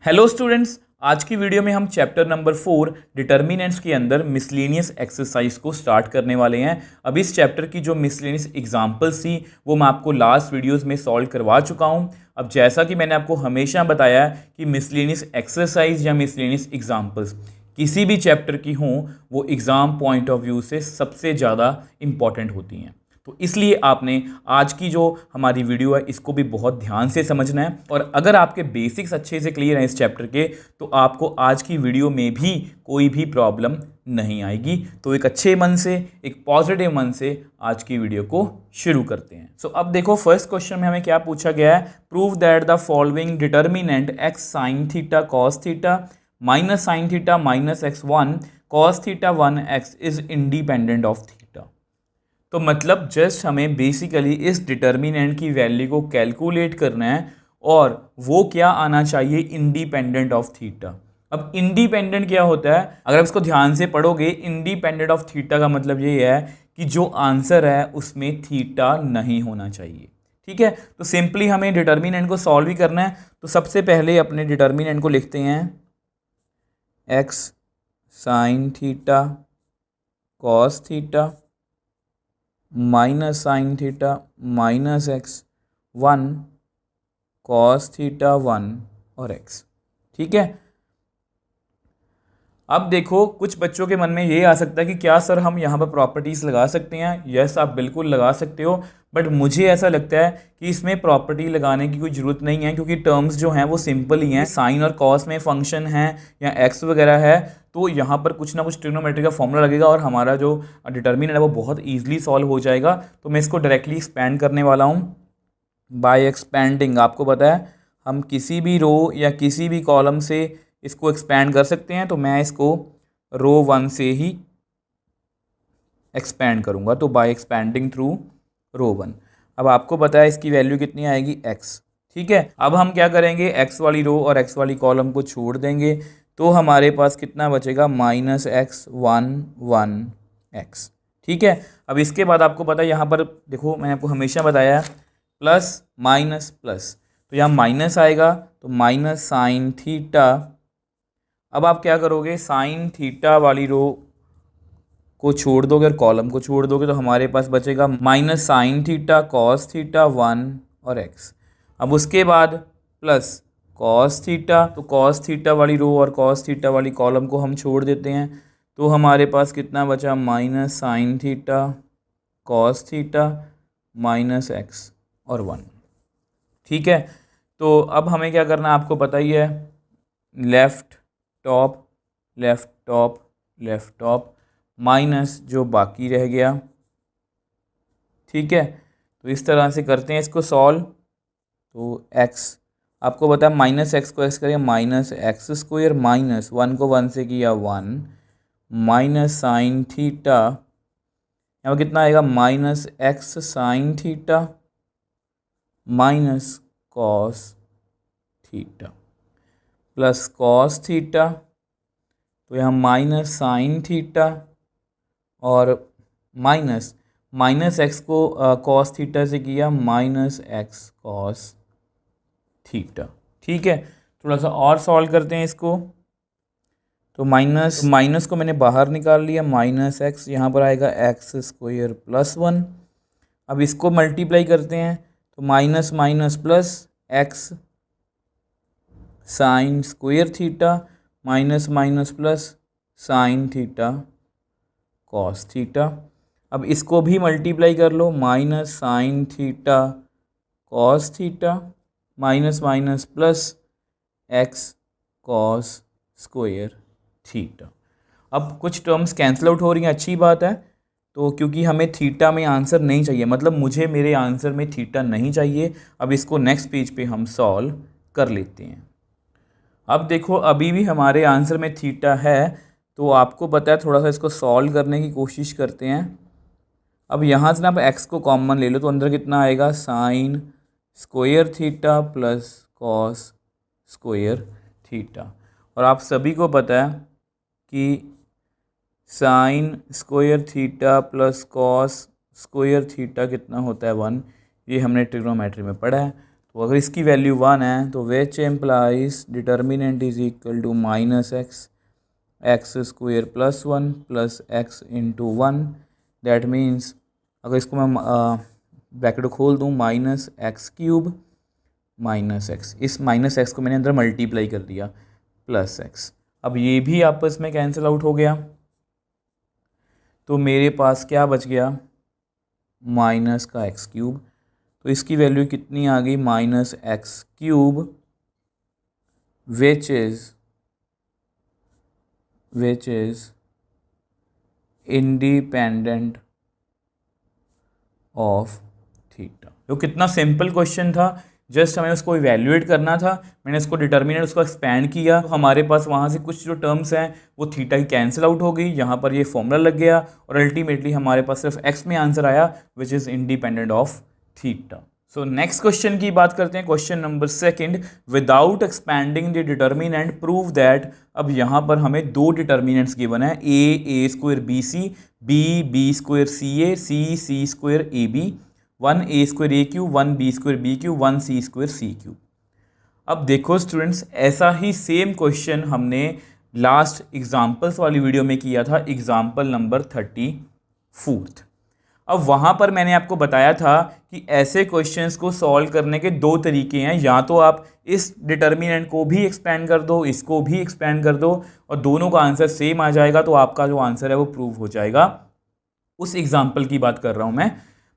Hello students, आज की video में हम चैप्टर नंबर 4 डिटर्मिनेंट्स के अंदर मिसलेनियस एक्सरसाइज को स्टार्ट करने वाले हैं। अब इस चैप्टर की जो मिसलेनियस एग्जांपल्स थी वो मैं आपको लास्ट वीडियोस में सॉल्व करवा चुका हूं। अब जैसा कि मैंने आपको हमेशा बताया कि मिसलेनियस एक्सरसाइज या मिसलेनियस एग्जांपल्स किसी भी चैप्टर की हों वो एग्ज़ाम पॉइंट ऑफ व्यू से सबसे ज़्यादा इम्पॉर्टेंट होती हैं। तो इसलिए आपने आज की जो हमारी वीडियो है इसको भी बहुत ध्यान से समझना है, और अगर आपके बेसिक्स अच्छे से क्लियर हैं इस चैप्टर के तो आपको आज की वीडियो में भी कोई भी प्रॉब्लम नहीं आएगी। तो एक अच्छे मन से, एक पॉजिटिव मन से आज की वीडियो को शुरू करते हैं। सो अब देखो, फर्स्ट क्वेश्चन में हमें क्या पूछा गया है। Prove that the following determinant x sign theta cos theta minus sine theta minus x one cos theta one x is independent of theta. तो मतलब जस्ट हमें बेसिकली इस डिटर्मिनेंट की वैल्यू को कैलकुलेट करना है और वो क्या आना चाहिए, इंडिपेंडेंट ऑफ थीटा। अब इंडिपेंडेंट क्या होता है, अगर आप इसको ध्यान से पढ़ोगे, इंडिपेंडेंट ऑफ थीटा का मतलब ये है कि जो आंसर है उसमें थीटा नहीं होना चाहिए। ठीक है, तो सिंपली हमें डिटर्मिनेंट को सॉल्व ही करना है। तो सबसे पहले अपने डिटर्मिनेंट को लिखते हैं x sign theta cos theta minus sine theta minus x one cos theta one और एक्स। ठीक है, अब देखो कुछ बच्चों के मन में ये आ सकता है कि क्या सर हम यहाँ पर प्रॉपर्टीज़ लगा सकते हैं। यस, आप बिल्कुल लगा सकते हो, बट मुझे ऐसा लगता है कि इसमें प्रॉपर्टी लगाने की कोई ज़रूरत नहीं है, क्योंकि टर्म्स जो हैं वो सिंपल ही हैं। साइन और कॉस में फंक्शन है या एक्स वगैरह है, तो यहाँ पर कुछ ना कुछ ट्रिग्नोमेट्री का फॉर्मूला लगेगा और हमारा जो डिटर्मिनेंट है वो बहुत ईजिली सॉल्व हो जाएगा। तो मैं इसको डायरेक्टली एक्सपैंड करने वाला हूँ बाय एक्सपैंडिंग। आपको पता है हम किसी भी रो या किसी भी कॉलम से इसको एक्सपैंड कर सकते हैं, तो मैं इसको रो वन से ही एक्सपैंड करूंगा, तो बाय एक्सपैंडिंग थ्रू रो वन। अब आपको पता है इसकी वैल्यू कितनी आएगी, एक्स। ठीक है, अब हम क्या करेंगे, एक्स वाली रो और एक्स वाली कॉलम को छोड़ देंगे, तो हमारे पास कितना बचेगा, minus x one one x. ठीक है, अब इसके बाद आपको पता है यहाँ पर देखो, मैंने आपको हमेशा बताया है प्लस माइनस प्लस, तो यहाँ माइनस आएगा तो माइनस साइन थीटा। अब आप क्या करोगे, साइन थीटा वाली रो को छोड़ दोगे और कॉलम को छोड़ दोगे, तो हमारे पास बचेगा minus sine theta cos theta one और एक्स। अब उसके बाद प्लस कॉस थीटा, तो कॉस थीटा वाली रो और कॉस थीटा वाली कॉलम को हम छोड़ देते हैं, तो हमारे पास कितना बचा, minus sine theta cos theta minus x और वन। ठीक है, तो अब हमें क्या करना है आपको पता ही है, left top left top left top minus जो बाकी रह गया। ठीक है, तो इस तरह से करते हैं इसको सॉल्व। तो एक्स, आपको पता है माइनस एक्स को एक्स करिए minus x square, minus one को वन से किया वन, माइनस साइन थीटा, यहाँ पर कितना आएगा, minus x sine theta minus cos theta plus cos theta, तो यहाँ माइनस साइन थीटा और माइनस माइनस एक्स को कॉस थीटा से किया माइनस एक्स कॉस थीटा। ठीक है, थोड़ा सा और सॉल्व करते हैं इसको। तो माइनस को मैंने बाहर निकाल लिया, माइनस एक्स, यहाँ पर आएगा एक्स स्क्वायर प्लस वन। अब इसको मल्टीप्लाई करते हैं, तो minus minus plus x sine square theta minus minus plus sine theta cos theta. अब इसको भी मल्टीप्लाई कर लो, minus sine theta cos theta minus minus plus x cos square theta. अब कुछ टर्म्स कैंसिल आउट हो रही हैं, अच्छी बात है। तो क्योंकि हमें थीटा में आंसर नहीं चाहिए, मतलब मुझे मेरे आंसर में थीटा नहीं चाहिए। अब इसको नेक्स्ट पेज पे हम सॉल्व कर लेते हैं। अब देखो, अभी भी हमारे आंसर में थीटा है, तो आपको पता है थोड़ा सा इसको सॉल्व करने की कोशिश करते हैं। अब यहाँ से ना आप एक्स को कॉमन ले लो, तो अंदर कितना आएगा, sign square theta plus cos square theta. और आप सभी को पता है कि sign square theta plus cos square theta कितना होता है, वन। ये हमने ट्रिग्नोमेट्री में पढ़ा है। तो अगर इसकी वैल्यू 1 है तो which implies determinant is equal to minus x square plus 1 plus x into 1। That means अगर इसको मैं ब्रैकेट खोल दूँ minus x cube minus x, इस माइनस एक्स को मैंने अंदर मल्टीप्लाई कर दिया प्लस एक्स। अब ये भी आपस में कैंसिल आउट हो गया, तो मेरे पास क्या बच गया, माइनस का एक्स क्यूब। तो इसकी वैल्यू कितनी आ गई, minus x cube which is independent of theta. तो कितना सिंपल क्वेश्चन था, जस्ट हमें उसको इवैल्यूएट करना था। मैंने इसको डिटर्मिनेंट उसको एक्सपैंड किया, तो हमारे पास वहाँ से कुछ जो टर्म्स हैं वो थीटा की कैंसिल आउट हो गई, यहाँ पर ये फॉर्मूला लग गया और अल्टीमेटली हमारे पास सिर्फ एक्स में आंसर आया which is independent of theta. So next question की बात करते हैं, question number 2, without expanding the determinant prove that. अब यहाँ पर हमें दो डिटर्मिनेंट्स गिवन है, a square b c, b square c a, c square a b, 1 a square a cube, 1 b square b cube, 1 c square c cube. अब देखो students, ऐसा ही सेम क्वेश्चन हमने लास्ट एग्जाम्पल्स वाली video में किया था, एग्जाम्पल नंबर 34। अब वहाँ पर मैंने आपको बताया था कि ऐसे क्वेश्चंस को सॉल्व करने के दो तरीके हैं, या तो आप इस डिटर्मिनेंट को भी एक्सपेंड कर दो, इसको भी एक्सपेंड कर दो और दोनों का आंसर सेम आ जाएगा, तो आपका जो आंसर है वो प्रूव हो जाएगा। उस एग्जाम्पल की बात कर रहा हूँ मैं।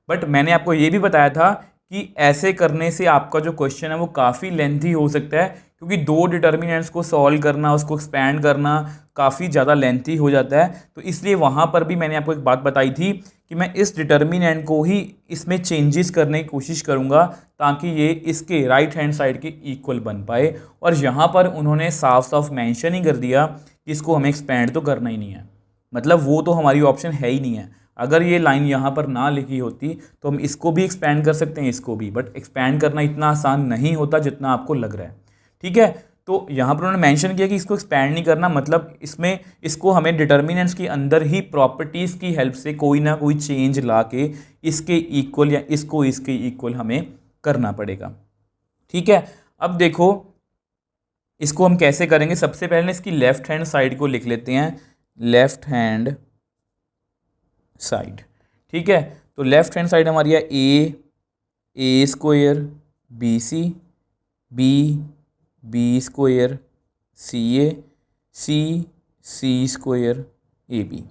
बट मैंने आपको ये भी बताया था कि ऐसे करने से आपका जो क्वेश्चन है वो काफ़ी लेंथी हो सकता है, क्योंकि दो डिटर्मिनेंट्स को सॉल्व करना, उसको एक्सपैंड करना काफ़ी ज़्यादा लेंथी हो जाता है। तो इसलिए वहाँ पर भी मैंने आपको एक बात बताई थी कि मैं इस डिटर्मिनेंट को ही इसमें चेंजेस करने की कोशिश करूँगा ताकि ये इसके राइट हैंड साइड के इक्वल बन पाए। और यहाँ पर उन्होंने साफ साफ मेंशन ही कर दिया कि इसको हमें एक्सपैंड तो करना ही नहीं है, मतलब वो तो हमारी ऑप्शन है ही नहीं है। अगर ये लाइन यहाँ पर ना लिखी होती तो हम इसको भी एक्सपैंड कर सकते हैं, इसको भी, बट एक्सपैंड करना इतना आसान नहीं होता जितना आपको लग रहा है। ठीक है, तो यहाँ पर उन्होंने मेंशन किया कि इसको एक्सपैंड नहीं करना, मतलब इसमें इसको हमें डिटर्मिनेंट्स के अंदर ही प्रॉपर्टीज़ की हेल्प से कोई ना कोई चेंज ला के इसके इक्वल या इसको इसके इक्वल हमें करना पड़ेगा। ठीक है, अब देखो इसको हम कैसे करेंगे। सबसे पहले इसकी लेफ्ट हैंड साइड को लिख लेते हैं, लेफ्ट हैंड साइड। ठीक है, तो लेफ्ट हैंड साइड हमारी है a square b c, b square c a, c square a b.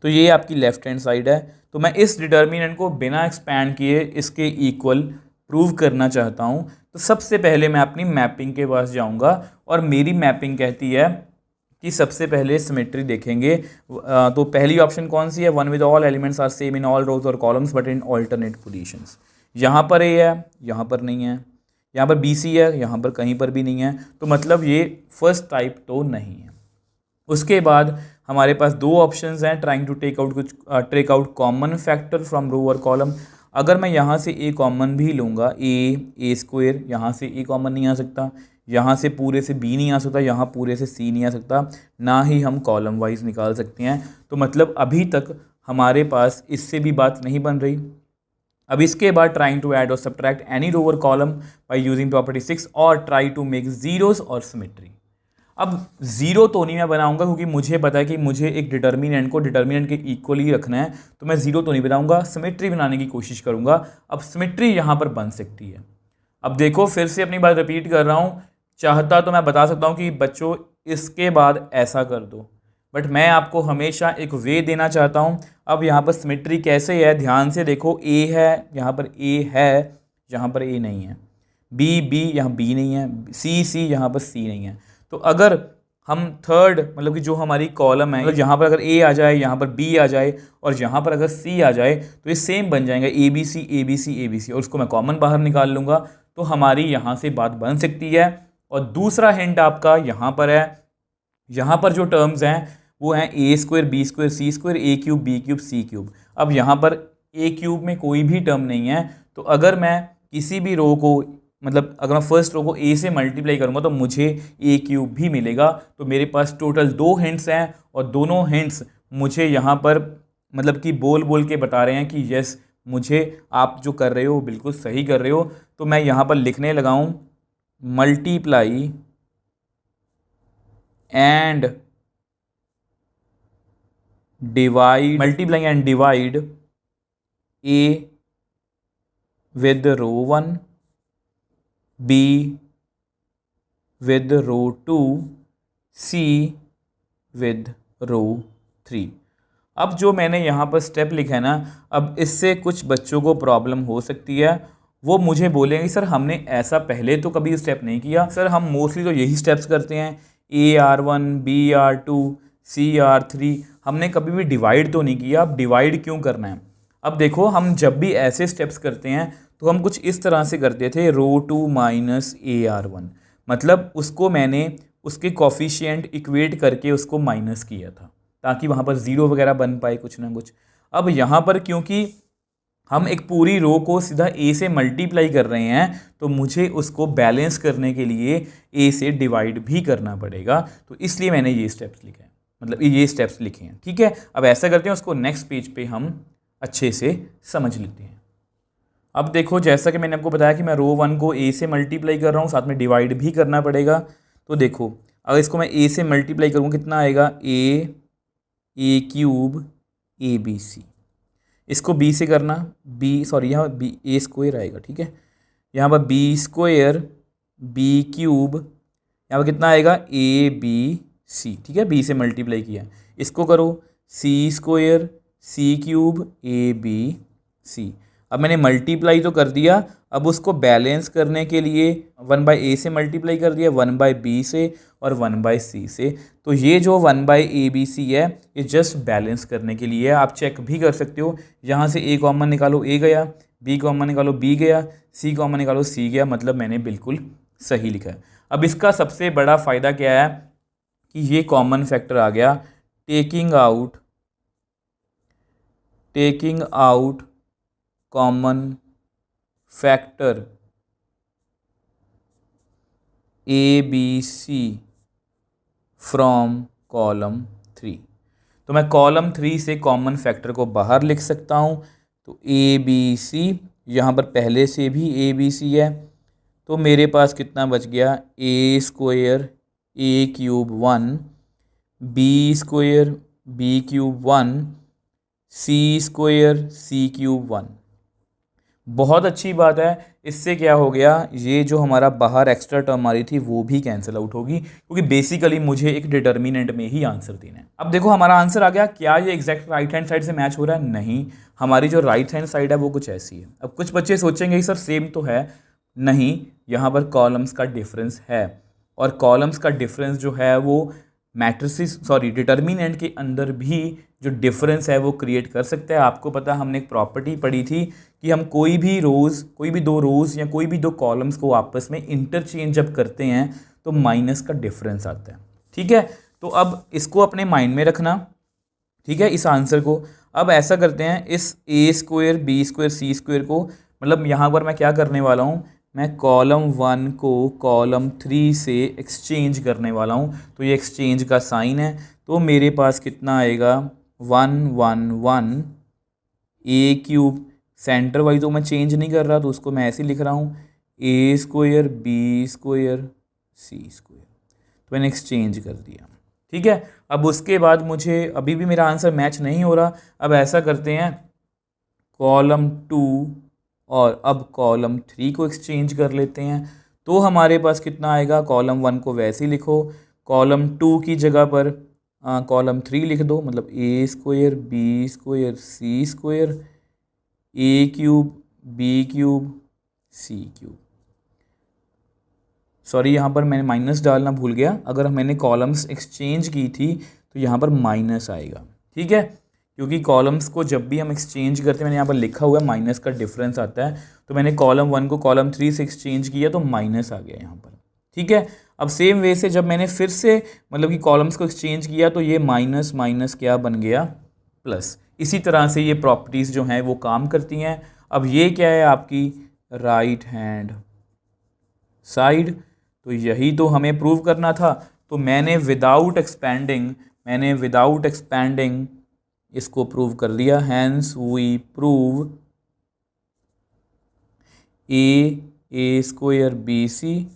तो ये आपकी लेफ्ट हैंड साइड है। तो मैं इस डिटर्मिनेंट को बिना एक्सपैंड किए इसके इक्वल प्रूव करना चाहता हूँ। तो सबसे पहले मैं अपनी मैपिंग के पास जाऊँगा और मेरी मैपिंग कहती है कि सबसे पहले सिमेट्री देखेंगे। तो पहली ऑप्शन कौन सी है, one with all elements are same in all rows और columns but in alternate positions. यहाँ पर ए है, यहाँ पर नहीं है, यहाँ पर बी सी है, यहाँ पर कहीं पर भी नहीं है, तो मतलब ये फर्स्ट टाइप तो नहीं है। उसके बाद हमारे पास दो ऑप्शंस हैं, trying to take out common factor from row और कॉलम। अगर मैं यहाँ से ए कॉमन भी लूँगा, ए स्क्वायर, यहाँ से ए कॉमन नहीं आ सकता, यहाँ से पूरे से बी नहीं आ सकता, यहाँ पूरे से सी नहीं आ सकता, ना ही हम कॉलम वाइज निकाल सकते हैं। तो मतलब अभी तक हमारे पास इससे भी बात नहीं बन रही। अब इसके बाद ट्राइंग टू ऐड और सब्ट्रैक्ट एनी रो और कॉलम बाय यूजिंग प्रॉपर्टी 6 और ट्राई टू मेक जीरोस और सिमेट्री। अब जीरो तो नहीं मैं बनाऊंगा क्योंकि मुझे पता है कि मुझे एक डिटर्मिनेंट को डिटर्मिनेंट के इक्वल ही रखना है, तो मैं जीरो तो नहीं बनाऊंगा, सिमेट्री बनाने की कोशिश करूंगा। अब सिमेट्री यहाँ पर बन सकती है। अब देखो फिर से अपनी बात रिपीट कर रहा हूँ, चाहता तो मैं बता सकता हूँ कि बच्चों इसके बाद ऐसा कर दो, बट मैं आपको हमेशा एक वे देना चाहता हूँ। अब यहाँ पर सिमेट्री कैसे है, ध्यान से देखो, ए है, यहाँ पर ए है, यहाँ पर ए नहीं है, बी यहाँ बी नहीं है, सी यहाँ पर सी नहीं है। तो अगर हम थर्ड मतलब कि जो हमारी कॉलम है, मतलब यहाँ पर अगर ए आ जाए, यहाँ पर बी आ जाए और यहाँ पर अगर सी आ जाए तो ये सेम बन जाएंगे, ए बी सी, और उसको मैं कॉमन बाहर निकाल लूँगा, तो हमारी यहाँ से बात बन सकती है। और दूसरा हिंट आपका यहाँ पर है, यहाँ पर जो टर्म्स हैं वो हैं ए square b square c square, a cube B cube C cube. अब यहाँ पर ए क्यूब में कोई भी टर्म नहीं है, तो अगर मैं किसी भी रो को, मतलब अगर मैं फर्स्ट रो को ए से मल्टीप्लाई करूँगा तो मुझे ए क्यूब भी मिलेगा। तो मेरे पास टोटल दो हिंट्स हैं और दोनों हिंट्स मुझे यहाँ पर मतलब कि बोल के बता रहे हैं कि यस मुझे आप जो कर रहे हो बिल्कुल सही कर रहे हो। तो मैं यहाँ पर लिखने लगा हूँ multiply and divide a with row 1, b with row 2, c with row 3। अब जो मैंने यहाँ पर स्टेप लिखा है ना, अब इससे कुछ बच्चों को प्रॉब्लम हो सकती है। वो मुझे बोलेंगे सर हमने ऐसा पहले तो कभी स्टेप नहीं किया। सर हम मोस्टली तो यही स्टेप्स करते हैं, AR1 BR2 CR3, हमने कभी भी डिवाइड तो नहीं किया। अब डिवाइड क्यों करना है? अब देखो, हम जब भी ऐसे स्टेप्स करते हैं तो हम कुछ इस तरह से करते थे, रो 2 माइनस AR1, मतलब उसको मैंने उसके कॉफिशिएंट इक्वेट करके उसको माइनस किया था ताकि वहाँ पर ज़ीरो वगैरह बन पाए कुछ ना कुछ। अब यहाँ पर क्योंकि हम एक पूरी रो को सीधा ए से मल्टीप्लाई कर रहे हैं तो मुझे उसको बैलेंस करने के लिए ए से डिवाइड भी करना पड़ेगा, तो इसलिए मैंने ये स्टेप्स लिखे हैं, मतलब ये स्टेप्स लिखे हैं। ठीक है, अब ऐसा करते हैं, उसको नेक्स्ट पेज पे हम अच्छे से समझ लेते हैं। अब देखो, जैसा कि मैंने आपको बताया कि मैं रो 1 को ए से मल्टीप्लाई कर रहा हूँ, साथ में डिवाइड भी करना पड़ेगा। तो देखो, अगर इसको मैं ए से मल्टीप्लाई करूँ कितना आएगा, ए क्यूब ABC। इसको बी से करना, यहाँ बी ए स्क्वायर आएगा। ठीक है, यहाँ पर बी स्क्वायर बी क्यूब, यहाँ पर कितना आएगा ABC। ठीक है, बी से मल्टीप्लाई किया, इसको करो सी स्क्वायर सी क्यूब ABC। अब मैंने मल्टीप्लाई तो कर दिया, अब उसको बैलेंस करने के लिए 1/a से मल्टीप्लाई कर दिया, 1/b से और 1/c से। तो ये जो 1/abc है ये जस्ट बैलेंस करने के लिए है। आप चेक भी कर सकते हो, यहाँ से a कॉमन निकालो, a गया, b कॉमन निकालो, b गया, c कॉमन निकालो, c गया, मतलब मैंने बिल्कुल सही लिखा है। अब इसका सबसे बड़ा फ़ायदा क्या है कि ये कॉमन फैक्टर आ गया, taking out common factor ABC from column 3। तो मैं कॉलम 3 से कॉमन फैक्टर को बाहर लिख सकता हूँ। तो ABC, यहाँ पर पहले से भी ABC है, तो मेरे पास कितना बच गया, a square a cube 1, b square b cube 1, c square c cube 1। बहुत अच्छी बात है, इससे क्या हो गया, ये जो हमारा बाहर एक्स्ट्रा टर्म आ रही थी वो भी कैंसिल आउट होगी, क्योंकि बेसिकली मुझे एक डिटर्मिनेंट में ही आंसर देना है। अब देखो हमारा आंसर आ गया। क्या ये एग्जैक्ट राइट हैंड साइड से मैच हो रहा है? नहीं, हमारी जो राइट हैंड साइड है वो कुछ ऐसी है। अब कुछ बच्चे सोचेंगे सर सेम तो है, नहीं, यहाँ पर कॉलम्स का डिफरेंस है, और कॉलम्स का डिफरेंस जो है वो डिटर्मिनेंट के अंदर भी जो डिफरेंस है वो क्रिएट कर सकता है। आपको पता है, हमने एक प्रॉपर्टी पढ़ी थी कि हम कोई भी दो रोज़ या कोई भी दो कॉलम्स को आपस में इंटरचेंज जब करते हैं तो माइनस का डिफरेंस आता है। ठीक है, तो अब इसको अपने माइंड में रखना। ठीक है, इस आंसर को अब ऐसा करते हैं, इस a square b square c square को, मतलब यहाँ पर मैं क्या करने वाला हूँ, मैं कॉलम 1 को कॉलम 3 से एक्सचेंज करने वाला हूँ। तो ये एक्सचेंज का साइन है, तो मेरे पास कितना आएगा, 1 1 1 a क्यूब, सेंटर वाइज तो मैं चेंज नहीं कर रहा तो उसको मैं ऐसे लिख रहा हूँ, a square b square c square. तो मैंने एक्सचेंज कर दिया। ठीक है, अब उसके बाद मुझे अभी भी मेरा आंसर मैच नहीं हो रहा। अब ऐसा करते हैं, कॉलम 2 और अब कॉलम 3 को एक्सचेंज कर लेते हैं। तो हमारे पास कितना आएगा, कॉलम 1 को वैसे ही लिखो, कॉलम 2 की जगह पर कॉलम 3 लिख दो, मतलब a square b square c square, a cube b cube c cube. Sorry, यहाँ पर मैंने माइनस डालना भूल गया, अगर मैंने कॉलम्स एक्सचेंज की थी तो यहाँ पर माइनस आएगा। ठीक है, क्योंकि कॉलम्स को जब भी हम एक्सचेंज करते हैं, मैंने यहाँ पर लिखा हुआ है माइनस का डिफरेंस आता है, तो मैंने कॉलम 1 को कॉलम 3 से एक्सचेंज किया तो माइनस आ गया यहाँ पर। ठीक है, अब सेम वे से जब मैंने फिर से मतलब कि कॉलम्स को एक्सचेंज किया तो ये माइनस माइनस क्या बन गया, प्लस। इसी तरह से ये प्रॉपर्टीज़ जो हैं वो काम करती हैं। अब ये क्या है, आपकी राइट हैंड साइड, तो यही तो हमें प्रूव करना था। तो मैंने विदाउट एक्सपैंडिंग इसको प्रूव कर दिया। Hence we prove a square b c,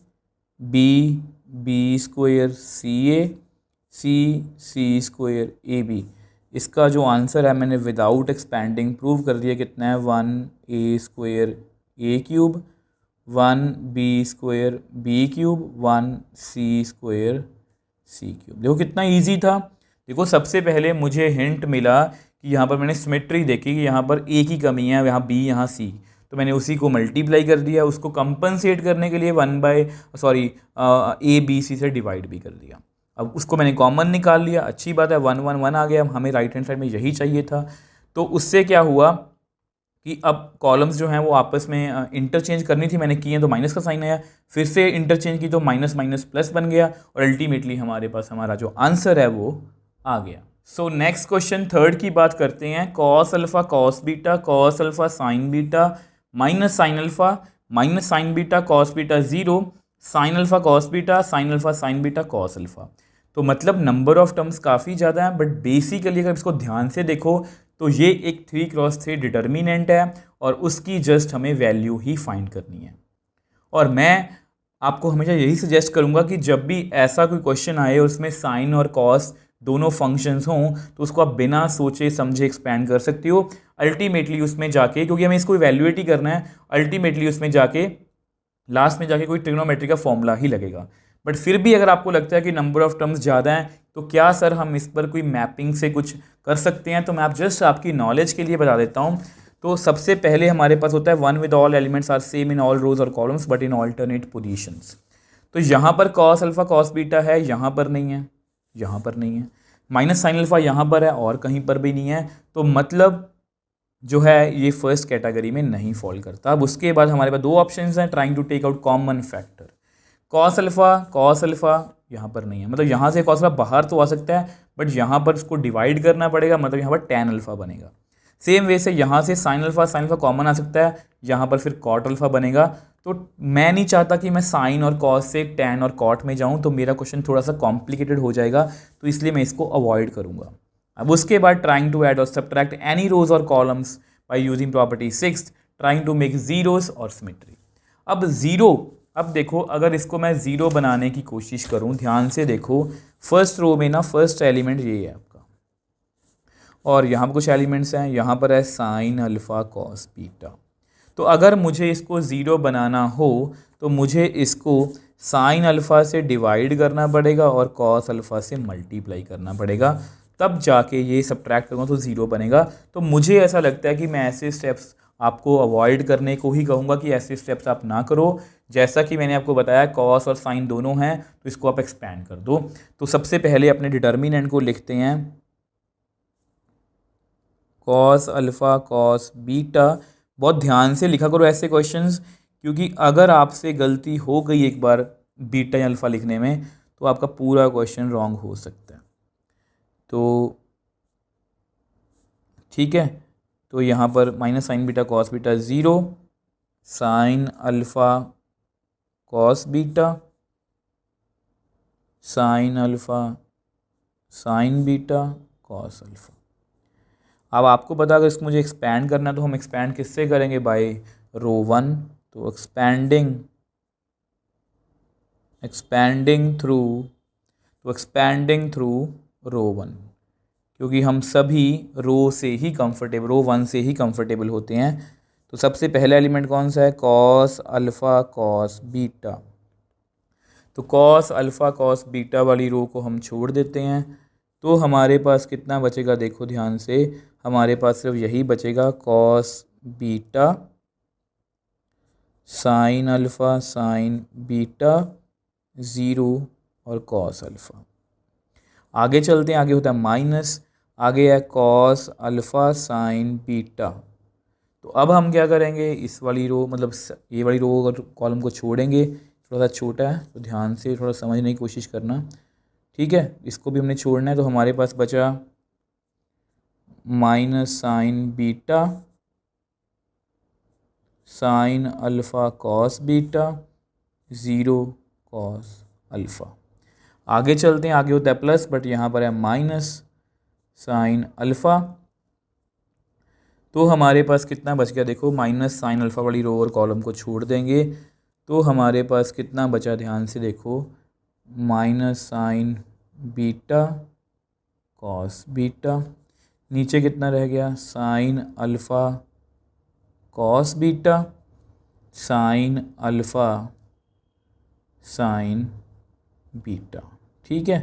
b square c square a b. इसका जो आंसर है मैंने विदाउट एक्सपेंडिंग प्रूव कर दिया, कितना है 1 square a cube, 1 square b cube, 1 square c cube. देखो कितना इजी था। देखो सबसे पहले मुझे हिंट मिला कि यहाँ पर मैंने सिमेट्री देखी कि यहाँ पर ए की कमी है, यहाँ बी यहाँ सी, तो मैंने उसी को मल्टीप्लाई कर दिया, उसको कंपनसेट करने के लिए ए बी सी से डिवाइड भी कर दिया। अब उसको मैंने कॉमन निकाल लिया, अच्छी बात है, 1 1 1 आ गया, हमें राइट हैंड साइड में यही चाहिए था। तो उससे क्या हुआ कि अब कॉलम्स जो हैं वो आपस में इंटरचेंज करनी थी, मैंने किए तो माइनस का साइन आया, फिर से इंटरचेंज की तो माइनस माइनस प्लस बन गया, और अल्टीमेटली हमारे पास हमारा जो आंसर है वो आ गया। सो नेक्स्ट क्वेश्चन थर्ड की बात करते हैं। Cos alpha cos beta cos alpha sign beta minus sign beta cos beta zero, sine alpha cos beta sine alpha sign beta cos alpha. तो मतलब नंबर ऑफ टर्म्स काफ़ी ज़्यादा है, बट बेसिकली अगर इसको ध्यान से देखो तो ये एक 3x3 डिटर्मिनेंट है और उसकी जस्ट हमें वैल्यू ही फाइंड करनी है। और मैं आपको हमेशा यही सजेस्ट करूंगा कि जब भी ऐसा कोई क्वेश्चन आए और उसमें साइन और कॉस दोनों फंक्शंस हों तो उसको आप बिना सोचे समझे एक्सपैंड कर सकते हो। अल्टीमेटली उसमें जाके, क्योंकि हमें इसको इवैल्यूएट ही करना है, अल्टीमेटली उसमें जाके लास्ट में जाके कोई ट्रिग्नोमेट्री का फॉर्मूला ही लगेगा। बट फिर भी अगर आपको लगता है कि नंबर ऑफ टर्म्स ज़्यादा हैं तो क्या सर हम इस पर कोई मैपिंग से कुछ कर सकते हैं, तो मैं आप जस्ट आपकी नॉलेज के लिए बता देता हूँ। तो सबसे पहले हमारे पास होता है one with all elements are same in all rows और columns but in alternate positions. तो यहाँ पर कॉस अल्फा कॉस बीटा है, यहाँ पर नहीं है, यहाँ पर नहीं है, माइनस साइन अल्फा यहाँ पर है और कहीं पर भी नहीं है, तो मतलब जो है ये फर्स्ट कैटेगरी में नहीं फॉल करता। अब उसके बाद हमारे पास दो ऑप्शंस हैं, trying to take out common factor. Cos alpha यहाँ पर नहीं है, मतलब यहाँ से कॉस अल्फा बाहर तो आ सकता है बट यहाँ पर इसको डिवाइड करना पड़ेगा, मतलब यहाँ पर टैन अल्फा बनेगा। सेम वे से यहाँ से साइन अल्फा कॉमन आ सकता है, यहाँ पर फिर कॉट अल्फा बनेगा। तो मैं नहीं चाहता कि मैं साइन और कॉस से टैन और कॉट में जाऊँ, तो मेरा क्वेश्चन थोड़ा सा कॉम्प्लिकेटेड हो जाएगा, तो इसलिए मैं इसको अवॉइड करूँगा। अब उसके बाद ट्राइंग टू ऐड और सब्ट्रैक्ट एनी रोज और columns by using property 6, trying to make zeros और सिमेट्री। अब ज़ीरो, अब देखो अगर इसको मैं ज़ीरो बनाने की कोशिश करूं, ध्यान से देखो, फर्स्ट रो में ना फर्स्ट एलिमेंट ये है आपका, और यहाँ पर कुछ एलिमेंट्स हैं, यहाँ पर है साइन अल्फा कॉस बीटा। तो अगर मुझे इसको ज़ीरो बनाना हो तो मुझे इसको साइन अल्फ़ा से डिवाइड करना पड़ेगा और कॉस अल्फ़ा से मल्टीप्लाई करना पड़ेगा, तब जाके ये सब्ट्रैक्ट करूँगा तो ज़ीरो बनेगा। तो मुझे ऐसा लगता है कि मैं ऐसे स्टेप्स आपको अवॉइड करने को ही कहूँगा कि ऐसे स्टेप्स आप ना करो। जैसा कि मैंने आपको बताया कॉस और साइन दोनों हैं, तो इसको आप एक्सपैंड कर दो। तो सबसे पहले अपने डिटर्मिनेंट को लिखते हैं, कॉस अल्फ़ा कॉस बीटा। बहुत ध्यान से लिखा करो ऐसे क्वेश्चंस, क्योंकि अगर आपसे गलती हो गई एक बार बीटा या अल्फ़ा लिखने में तो आपका पूरा क्वेश्चन रॉन्ग हो सकता है। तो ठीक है, तो यहाँ पर minus sign beta cos beta zero, sine alpha cos beta, sine alpha sine beta cos alpha. अब आपको पता अगर इसको मुझे एक्सपैंड करना है तो हम एक्सपैंड किससे करेंगे, बाय रो वन। तो एक्सपैंडिंग थ्रू रो वन, क्योंकि हम सभी रो वन से ही कंफर्टेबल होते हैं। तो सबसे पहला एलिमेंट कौन सा है, कॉस अल्फ़ा कॉस बीटा। तो कॉस अल्फ़ा कॉस बीटा वाली रो को हम छोड़ देते हैं, तो हमारे पास कितना बचेगा, देखो ध्यान से, हमारे पास सिर्फ यही बचेगा, cos beta sine alpha sine beta zero और कॉस अल्फ़ा। आगे चलते हैं, आगे होता है माइनस, आगे है कॉस अल्फ़ा साइन बीटा। तो अब हम क्या करेंगे, इस वाली रो मतलब ये वाली रो अगर कॉलम को छोड़ेंगे, थोड़ा सा छोटा है तो ध्यान से थोड़ा समझने की कोशिश करना, ठीक है। इसको भी हमने छोड़ना है, तो हमारे पास बचा minus sign beta sine alpha cos beta zero cos alpha. आगे चलते हैं, आगे होता है प्लस, बट यहाँ पर है माइनस साइन अल्फ़ा। तो हमारे पास कितना बच गया, देखो माइनस साइन अल्फ़ा वाली रो और कॉलम को छोड़ देंगे तो हमारे पास कितना बचा, ध्यान से देखो, minus sign beta cos beta, नीचे कितना रह गया, sine alpha cos beta, sine alpha sine beta. ठीक है,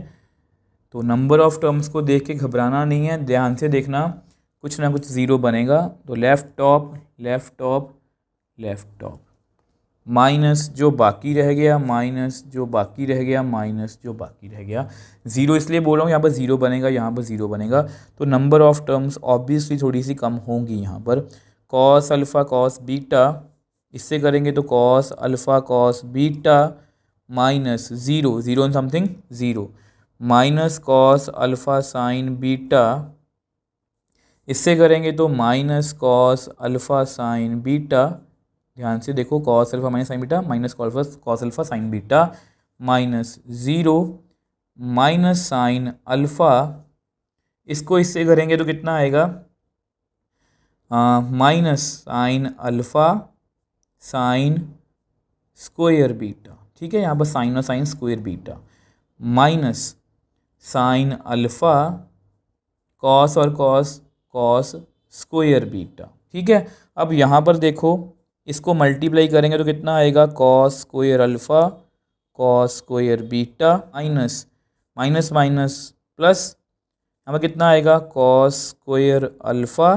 तो नंबर ऑफ़ टर्म्स को देख के घबराना नहीं है, ध्यान से देखना, कुछ ना कुछ ज़ीरो बनेगा। तो left top left top left top, minus जो बाकी रह गया, माइनस जो बाकी रह गया, माइनस जो बाकी रह गया, ज़ीरो इसलिए बोल रहा हूँ, यहाँ पर ज़ीरो बनेगा, यहाँ पर ज़ीरो बनेगा, तो नंबर ऑफ़ टर्म्स ऑब्वियसली थोड़ी सी कम होंगी यहाँ पर। कॉस अल्फ़ा कॉस बीटा, इससे करेंगे तो cos alpha cos beta minus zero, zero and something zero, minus cos alpha sine beta, इससे करेंगे तो minus cos alpha sine beta, ध्यान से देखो, cos alpha minus sign beta minus cos alpha sine beta minus zero, minus sine alpha, इसको इससे करेंगे तो कितना आएगा, minus sine alpha sine square beta. ठीक है, यहाँ पर साइन और sine square beta minus sine alpha cos और कॉस कॉस स्क्वायर बीटा। ठीक है, अब यहाँ पर देखो, इसको मल्टीप्लाई करेंगे तो कितना आएगा, cos square alpha cos square beta minus minus minus plus, यहाँ पर कितना आएगा, cos square alpha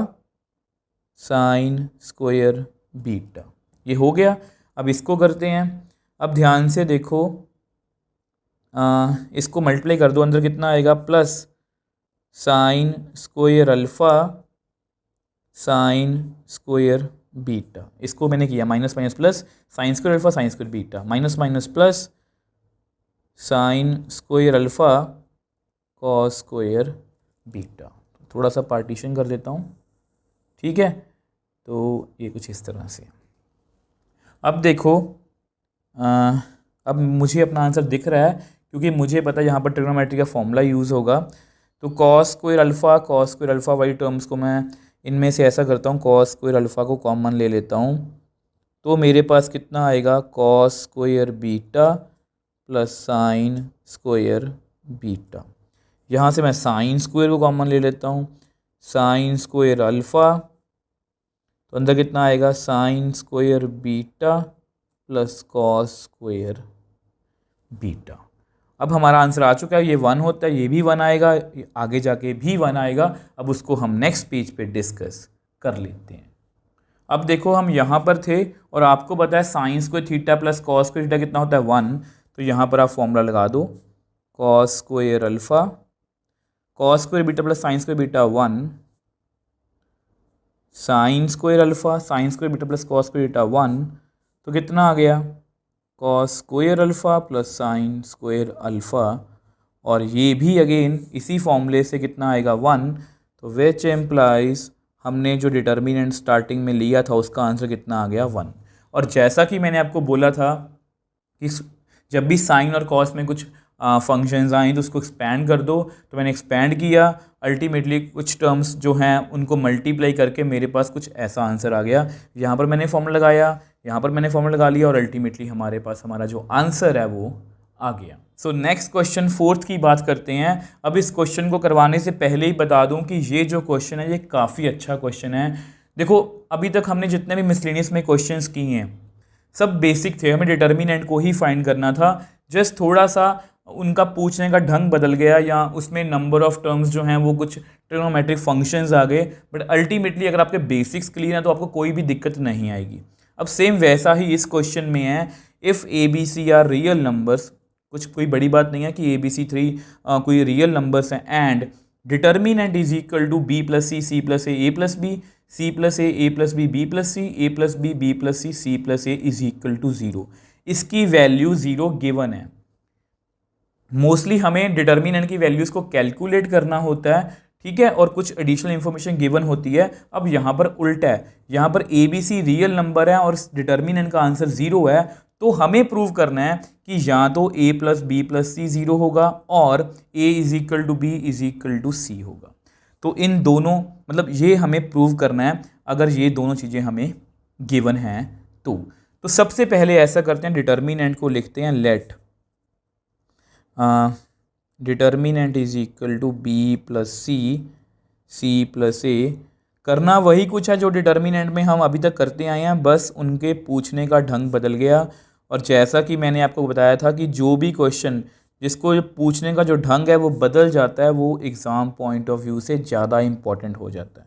sine square beta. ये हो गया। अब इसको करते हैं, अब ध्यान से देखो, इसको मल्टीप्लाई कर दो, अंदर कितना आएगा, plus sine square alpha sine square beta, इसको मैंने किया minus minus plus, sine square alpha sine square beta minus minus plus sine square alpha cos square beta. थोड़ा सा पार्टीशन कर देता हूँ। ठीक है, तो ये कुछ इस तरह से। अब देखो, अब मुझे अपना आंसर दिख रहा है क्योंकि मुझे पता है यहाँ पर ट्रिग्नोमेट्री का फॉर्मूला यूज़ होगा। तो कॉस स्क्वायर अल्फ़ा वाली टर्म्स को मैं इनमें से ऐसा करता हूँ, कॉस स्क्वायर अल्फ़ा को कॉमन ले लेता हूँ, तो मेरे पास कितना आएगा, cos square beta plus sine square beta. यहाँ से मैं साइन स्क्वायर को कॉमन ले लेता हूँ, साइन स्क्वायर अल्फ़ा, तो अंदर कितना आएगा, sine square beta plus cos square beta. अब हमारा आंसर आ चुका है, ये 1 होता है, ये भी 1 आएगा, आगे जाके भी 1 आएगा। अब उसको हम नेक्स्ट पेज पे डिस्कस कर लेते हैं। अब देखो, हम यहाँ पर थे और आपको पता है sign square theta plus cos square theta कितना होता है, 1। तो यहाँ पर आप फॉर्मूला लगा दो, cos square alpha cos square beta plus sine square beta 1, sine square alpha sine square beta plus cos square beta 1, तो कितना आ गया, cos square alpha plus sine square alpha, और ये भी अगेन इसी फॉर्मूले से कितना आएगा, 1। तो विच एम्प्लाइज, हमने जो डिटर्मिनेंट स्टार्टिंग में लिया था उसका आंसर कितना आ गया, 1। और जैसा कि मैंने आपको बोला था कि जब भी साइन और कॉस में कुछ फंक्शंस आए तो उसको एक्सपैंड कर दो, तो मैंने एक्सपैंड किया, अल्टीमेटली कुछ टर्म्स जो हैं उनको मल्टीप्लाई करके मेरे पास कुछ ऐसा आंसर आ गया। यहाँ पर मैंने फॉर्मूला लगाया, यहाँ पर मैंने फॉर्मूला लगा लिया, और अल्टीमेटली हमारे पास हमारा जो आंसर है वो आ गया। सो नेक्स्ट क्वेश्चन 4th की बात करते हैं। अब इस क्वेश्चन को करवाने से पहले ही बता दूं कि ये जो क्वेश्चन है ये काफ़ी अच्छा क्वेश्चन है। देखो, अभी तक हमने जितने भी मिसलेनियस में क्वेश्चंस किए हैं सब बेसिक थे, हमें डिटर्मिनेंट को ही फाइंड करना था, जस्ट थोड़ा सा उनका पूछने का ढंग बदल गया या उसमें नंबर ऑफ टर्म्स जो हैं वो कुछ ट्रिग्नोमेट्रिक फंक्शंस आ गए, बट अल्टीमेटली अगर आपके बेसिक्स क्लियर हैं तो आपको कोई भी दिक्कत नहीं आएगी। अब सेम वैसा ही इस क्वेश्चन में है, if a b c are real numbers, कुछ कोई बड़ी बात नहीं है कि ए बी सी 3 कोई रियल नंबर्स हैं, and determinant is equal to b plus C plus A plus b, c plus A plus b plus c, a plus b plus C plus a is equal to 0। इसकी value 0 given है। Mostly हमें determinant की values को calculate करना होता है, ठीक है, और कुछ एडिशनल इन्फॉर्मेशन गिवन होती है। अब यहाँ पर उल्टा है, यहाँ पर a b c real number है और डिटर्मिनेंट का आंसर 0 है, तो हमें प्रूव करना है कि या तो a plus b plus c 0 होगा और a is equal to b is equal to c होगा। तो इन दोनों मतलब ये हमें प्रूव करना है अगर ये दोनों चीज़ें हमें गिवन हैं तो सबसे पहले ऐसा करते हैं, डिटर्मिनेंट को लिखते हैं let determinant is equal to b plus C plus a. करना वही कुछ है जो डिटर्मिनेंट में हम अभी तक करते आए हैं, बस उनके पूछने का ढंग बदल गया। और जैसा कि मैंने आपको बताया था कि जो भी क्वेश्चन जिसको पूछने का जो ढंग है वो बदल जाता है, वो एग्ज़ाम पॉइंट ऑफ व्यू से ज़्यादा इम्पॉर्टेंट हो जाता है।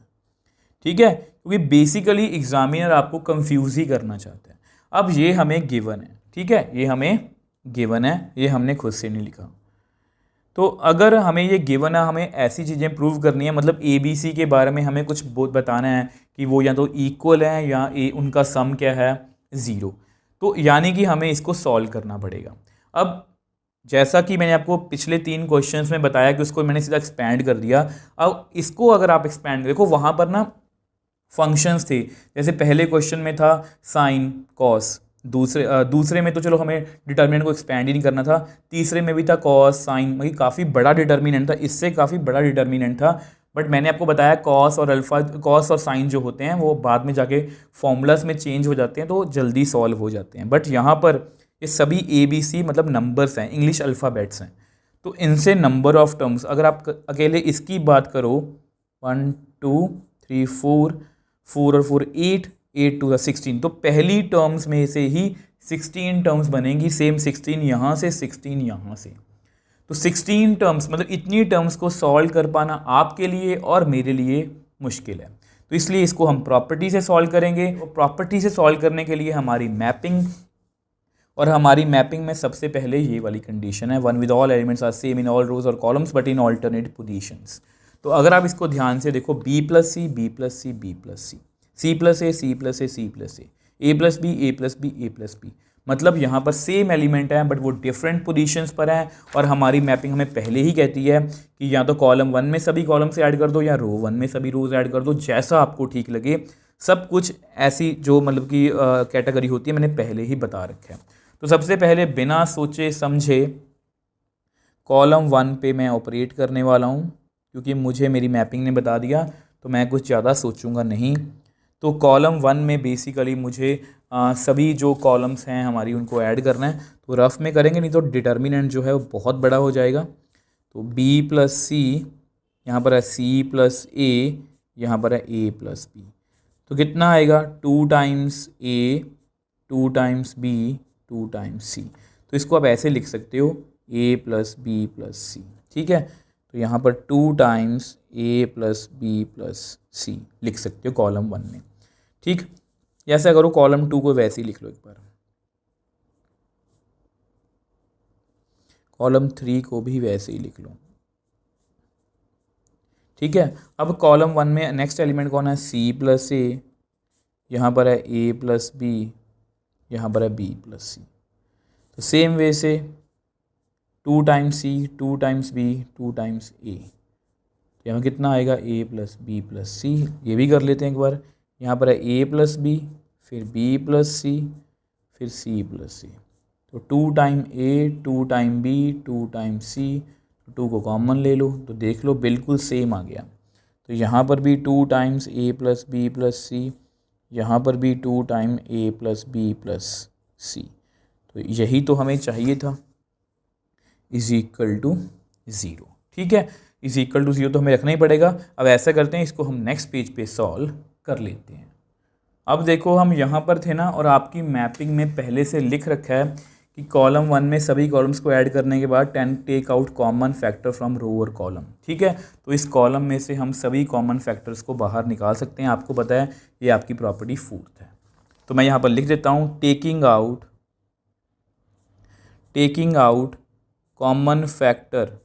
ठीक है, क्योंकि बेसिकली एग्जामिनर आपको कंफ्यूज ही करना चाहता है। अब ये हमें गिवन है, ठीक है, ये हमें गिवन है, ये हमने खुद से नहीं लिखा। तो अगर हमें ये गिवन है, हमें ऐसी चीज़ें प्रूव करनी है, मतलब ए बी सी के बारे में हमें कुछ बताना है कि वो या तो इक्वल है या उनका सम क्या है 0। तो यानी कि हमें इसको सॉल्व करना पड़ेगा। अब जैसा कि मैंने आपको पिछले 3 क्वेश्चंस में बताया कि उसको मैंने सीधा एक्सपैंड कर दिया। अब इसको अगर आप एक्सपैंड देखो, वहाँ पर ना फंक्शंस थे। जैसे पहले क्वेश्चन में था साइन कॉस, दूसरे में तो चलो हमें डिटर्मिनेंट को एक्सपैंड ही नहीं करना था, तीसरे में भी था कॉस साइन, मतलब काफ़ी बड़ा डिटर्मिनेंट था, इससे काफ़ी बड़ा डिटर्मिनेंट था। बट मैंने आपको बताया कॉस और अल्फा, कॉस और साइन जो होते हैं वो बाद में जाके फॉर्मूलाज में चेंज हो जाते हैं, तो जल्दी सॉल्व हो जाते हैं। बट यहाँ पर ये सभी ए बी सी मतलब नंबर्स हैं, इंग्लिश अल्फ़ाबेट्स हैं, तो इनसे नंबर ऑफ टर्म्स अगर आप अकेले इसकी बात करो 1 2 3 4 और 4 8 8 टू 16, तो पहली टर्म्स में से ही 16 टर्म्स बनेंगी, सेम 16 यहाँ से 16 यहाँ से। तो 16 टर्म्स मतलब इतनी टर्म्स को सॉल्व कर पाना आपके लिए और मेरे लिए मुश्किल है, तो इसलिए इसको हम प्रॉपर्टी से सॉल्व करेंगे। और प्रॉपर्टी से सॉल्व करने के लिए हमारी मैपिंग, और हमारी मैपिंग में सबसे पहले ये वाली कंडीशन है, one with all elements are same in all rows और columns but in alternate positions. तो अगर आप इसको ध्यान से देखो, B plus C B plus C B plus C plus A C plus A C plus A plus B A plus B A plus B, मतलब यहाँ पर सेम एलिमेंट है बट वो डिफरेंट पोजीशंस पर हैं। और हमारी मैपिंग हमें पहले ही कहती है कि या तो कॉलम 1 में सभी कॉलम से ऐड कर दो या रो 1 में सभी रोज ऐड कर दो, जैसा आपको ठीक लगे। सब कुछ ऐसी जो मतलब कि कैटेगरी होती है मैंने पहले ही बता रखा है। तो सबसे पहले बिना सोचे समझे कॉलम 1 पे मैं ऑपरेट करने वाला हूँ, क्योंकि मुझे मेरी मैपिंग ने बता दिया तो मैं कुछ ज़्यादा सोचूंगा नहीं। तो कॉलम 1 में बेसिकली मुझे सभी जो कॉलम्स हैं हमारी उनको ऐड करना है, तो रफ में करेंगे, नहीं तो डिटर्मिनेंट जो है वो बहुत बड़ा हो जाएगा। तो बी प्लस सी, यहाँ पर है सी प्लस ए, यहाँ पर है ए प्लस बी, तो कितना आएगा 2 टाइम्स ए 2 टाइम्स बी 2 टाइम्स सी। तो इसको आप ऐसे लिख सकते हो ए प्लस बी प्लस सी, ठीक है। तो यहाँ पर 2 times a plus b plus सी लिख सकते हो कॉलम 1 में, ठीक। ऐसा करो कॉलम 2 को वैसे ही लिख लो एक बार, कॉलम 3 को भी वैसे ही लिख लो, ठीक है। अब कॉलम 1 में नेक्स्ट एलिमेंट कौन है, सी प्लस ए, यहाँ पर है ए प्लस बी, यहाँ पर है बी प्लस सी। तो सेम वे से 2 times c 2 times b 2 times a, तो यहाँ कितना आएगा a plus b plus c. ये भी कर लेते हैं एक बार, यहाँ पर है ए प्लस बी, फिर बी प्लस सी, फिर सी प्लस सी। तो 2 टाइम ए 2 टाइम बी 2 टाइम सी, 2 को कॉमन ले लो तो देख लो बिल्कुल सेम आ गया। तो यहाँ पर भी 2 times a plus b plus c, यहाँ पर भी 2 टाइम ए प्लस बी प्लस सी। तो यही तो हमें चाहिए था, इज इक्वल टू 0, ठीक है। इज इक्वल टू 0 तो हमें रखना ही पड़ेगा। अब ऐसा करते हैं, इसको हम नेक्स्ट पेज पे सॉल्व कर लेते हैं। अब देखो हम यहाँ पर थे ना, और आपकी मैपिंग में पहले से लिख रखा है कि कॉलम 1 में सभी कॉलम्स को ऐड करने के बाद 10 take out common factor from row और कॉलम, ठीक है। तो इस कॉलम में से हम सभी कॉमन फैक्टर्स को बाहर निकाल सकते हैं। आपको पता है ये आपकी प्रॉपर्टी 4th है, तो मैं यहाँ पर लिख देता हूँ taking out common factor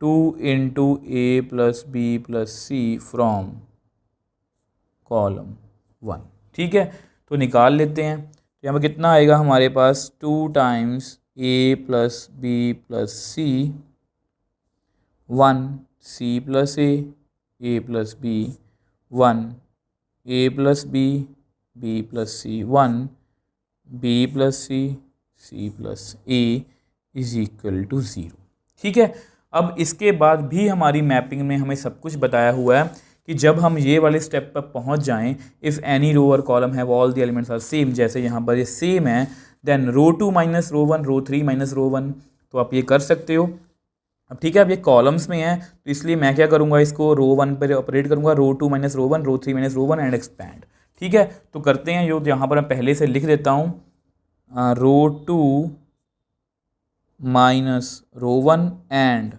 2 into a plus b plus c from column 1, ठीक है। तो निकाल लेते हैं। तो यहाँ पर कितना आएगा हमारे पास 2 times a plus b plus c 1 c plus A plus b 1 a plus b plus c 1 b plus C plus a is equal to 0, ठीक है। अब इसके बाद भी हमारी मैपिंग में हमें सब कुछ बताया हुआ है कि जब हम ये वाले स्टेप पर पहुंच जाएं, इफ़ एनी रो और column have all the elements are same, जैसे यहाँ पर ये सेम है, then row 2 minus row 1, row 3 minus row 1, तो आप ये कर सकते हो। अब ठीक है, अब ये कॉलम्स में है तो इसलिए मैं क्या करूँगा, इसको रो 1 पर ऑपरेट करूँगा, row 2 minus row 1, row 3 minus row 1 and expand. ठीक है, तो करते हैं जो यहाँ पर मैं पहले से लिख देता हूँ, रो 2 माइनस रो 1 एंड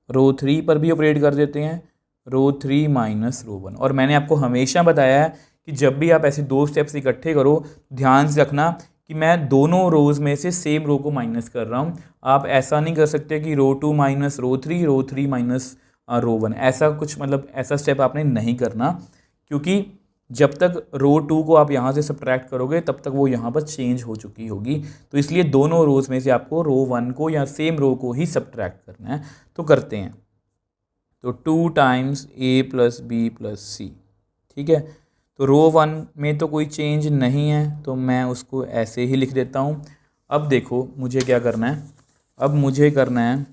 रो 3 पर भी ऑपरेट कर देते हैं, रो 3 माइनस रो 1। और मैंने आपको हमेशा बताया है कि जब भी आप ऐसे दो स्टेप्स इकट्ठे करो, ध्यान से रखना कि मैं दोनों रोज़ में से सेम रो को माइनस कर रहा हूँ। आप ऐसा नहीं कर सकते कि रो 2 माइनस रो 3, रो 3 माइनस रो 1, ऐसा कुछ मतलब ऐसा स्टेप आपने नहीं करना, क्योंकि जब तक रो 2 को आप यहाँ से सब्ट्रैक्ट करोगे तब तक वो यहाँ पर चेंज हो चुकी होगी। तो इसलिए दोनों रोज़ में से आपको रो 1 को या सेम रो को ही सब्ट्रैक्ट करना है। तो करते हैं, तो 2 times a plus b plus सी। ठीक है, तो रो 1 में तो कोई चेंज नहीं है तो मैं उसको ऐसे ही लिख देता हूँ। अब देखो मुझे क्या करना है, अब मुझे करना है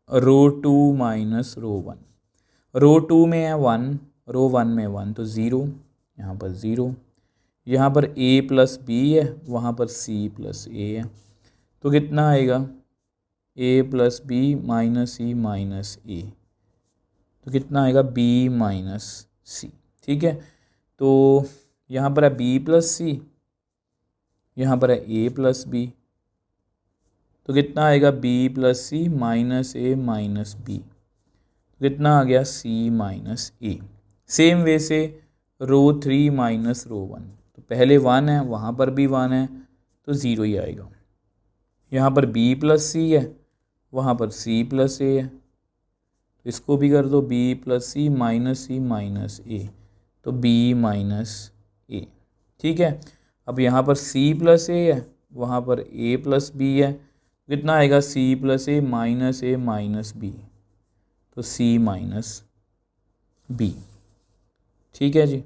रो 2 माइनस रो 1। रो 2 में है 1, रो 1 में 1, तो 0, यहाँ पर 0, यहाँ पर a प्लस बी है, वहाँ पर c प्लस a है, तो कितना आएगा a plus b minus c minus a, तो कितना आएगा b माइनस c। ठीक है, तो यहाँ पर है b प्लस c, यहाँ पर है a प्लस b, तो कितना आएगा b plus c minus a minus b, कितना आ गया c minus a। Same way से रो 3 माइनस रो 1, तो पहले 1 है, वहाँ पर भी 1 है, तो 0 ही आएगा। यहाँ पर b प्लस सी है, वहाँ पर c प्लस a है, तो इसको भी कर दो b plus c minus c minus a, तो b माइनस a। ठीक है, अब यहाँ पर c प्लस a है, वहाँ पर a प्लस b है, कितना आएगा c plus a minus a minus b, तो c माइनस b। ठीक है जी।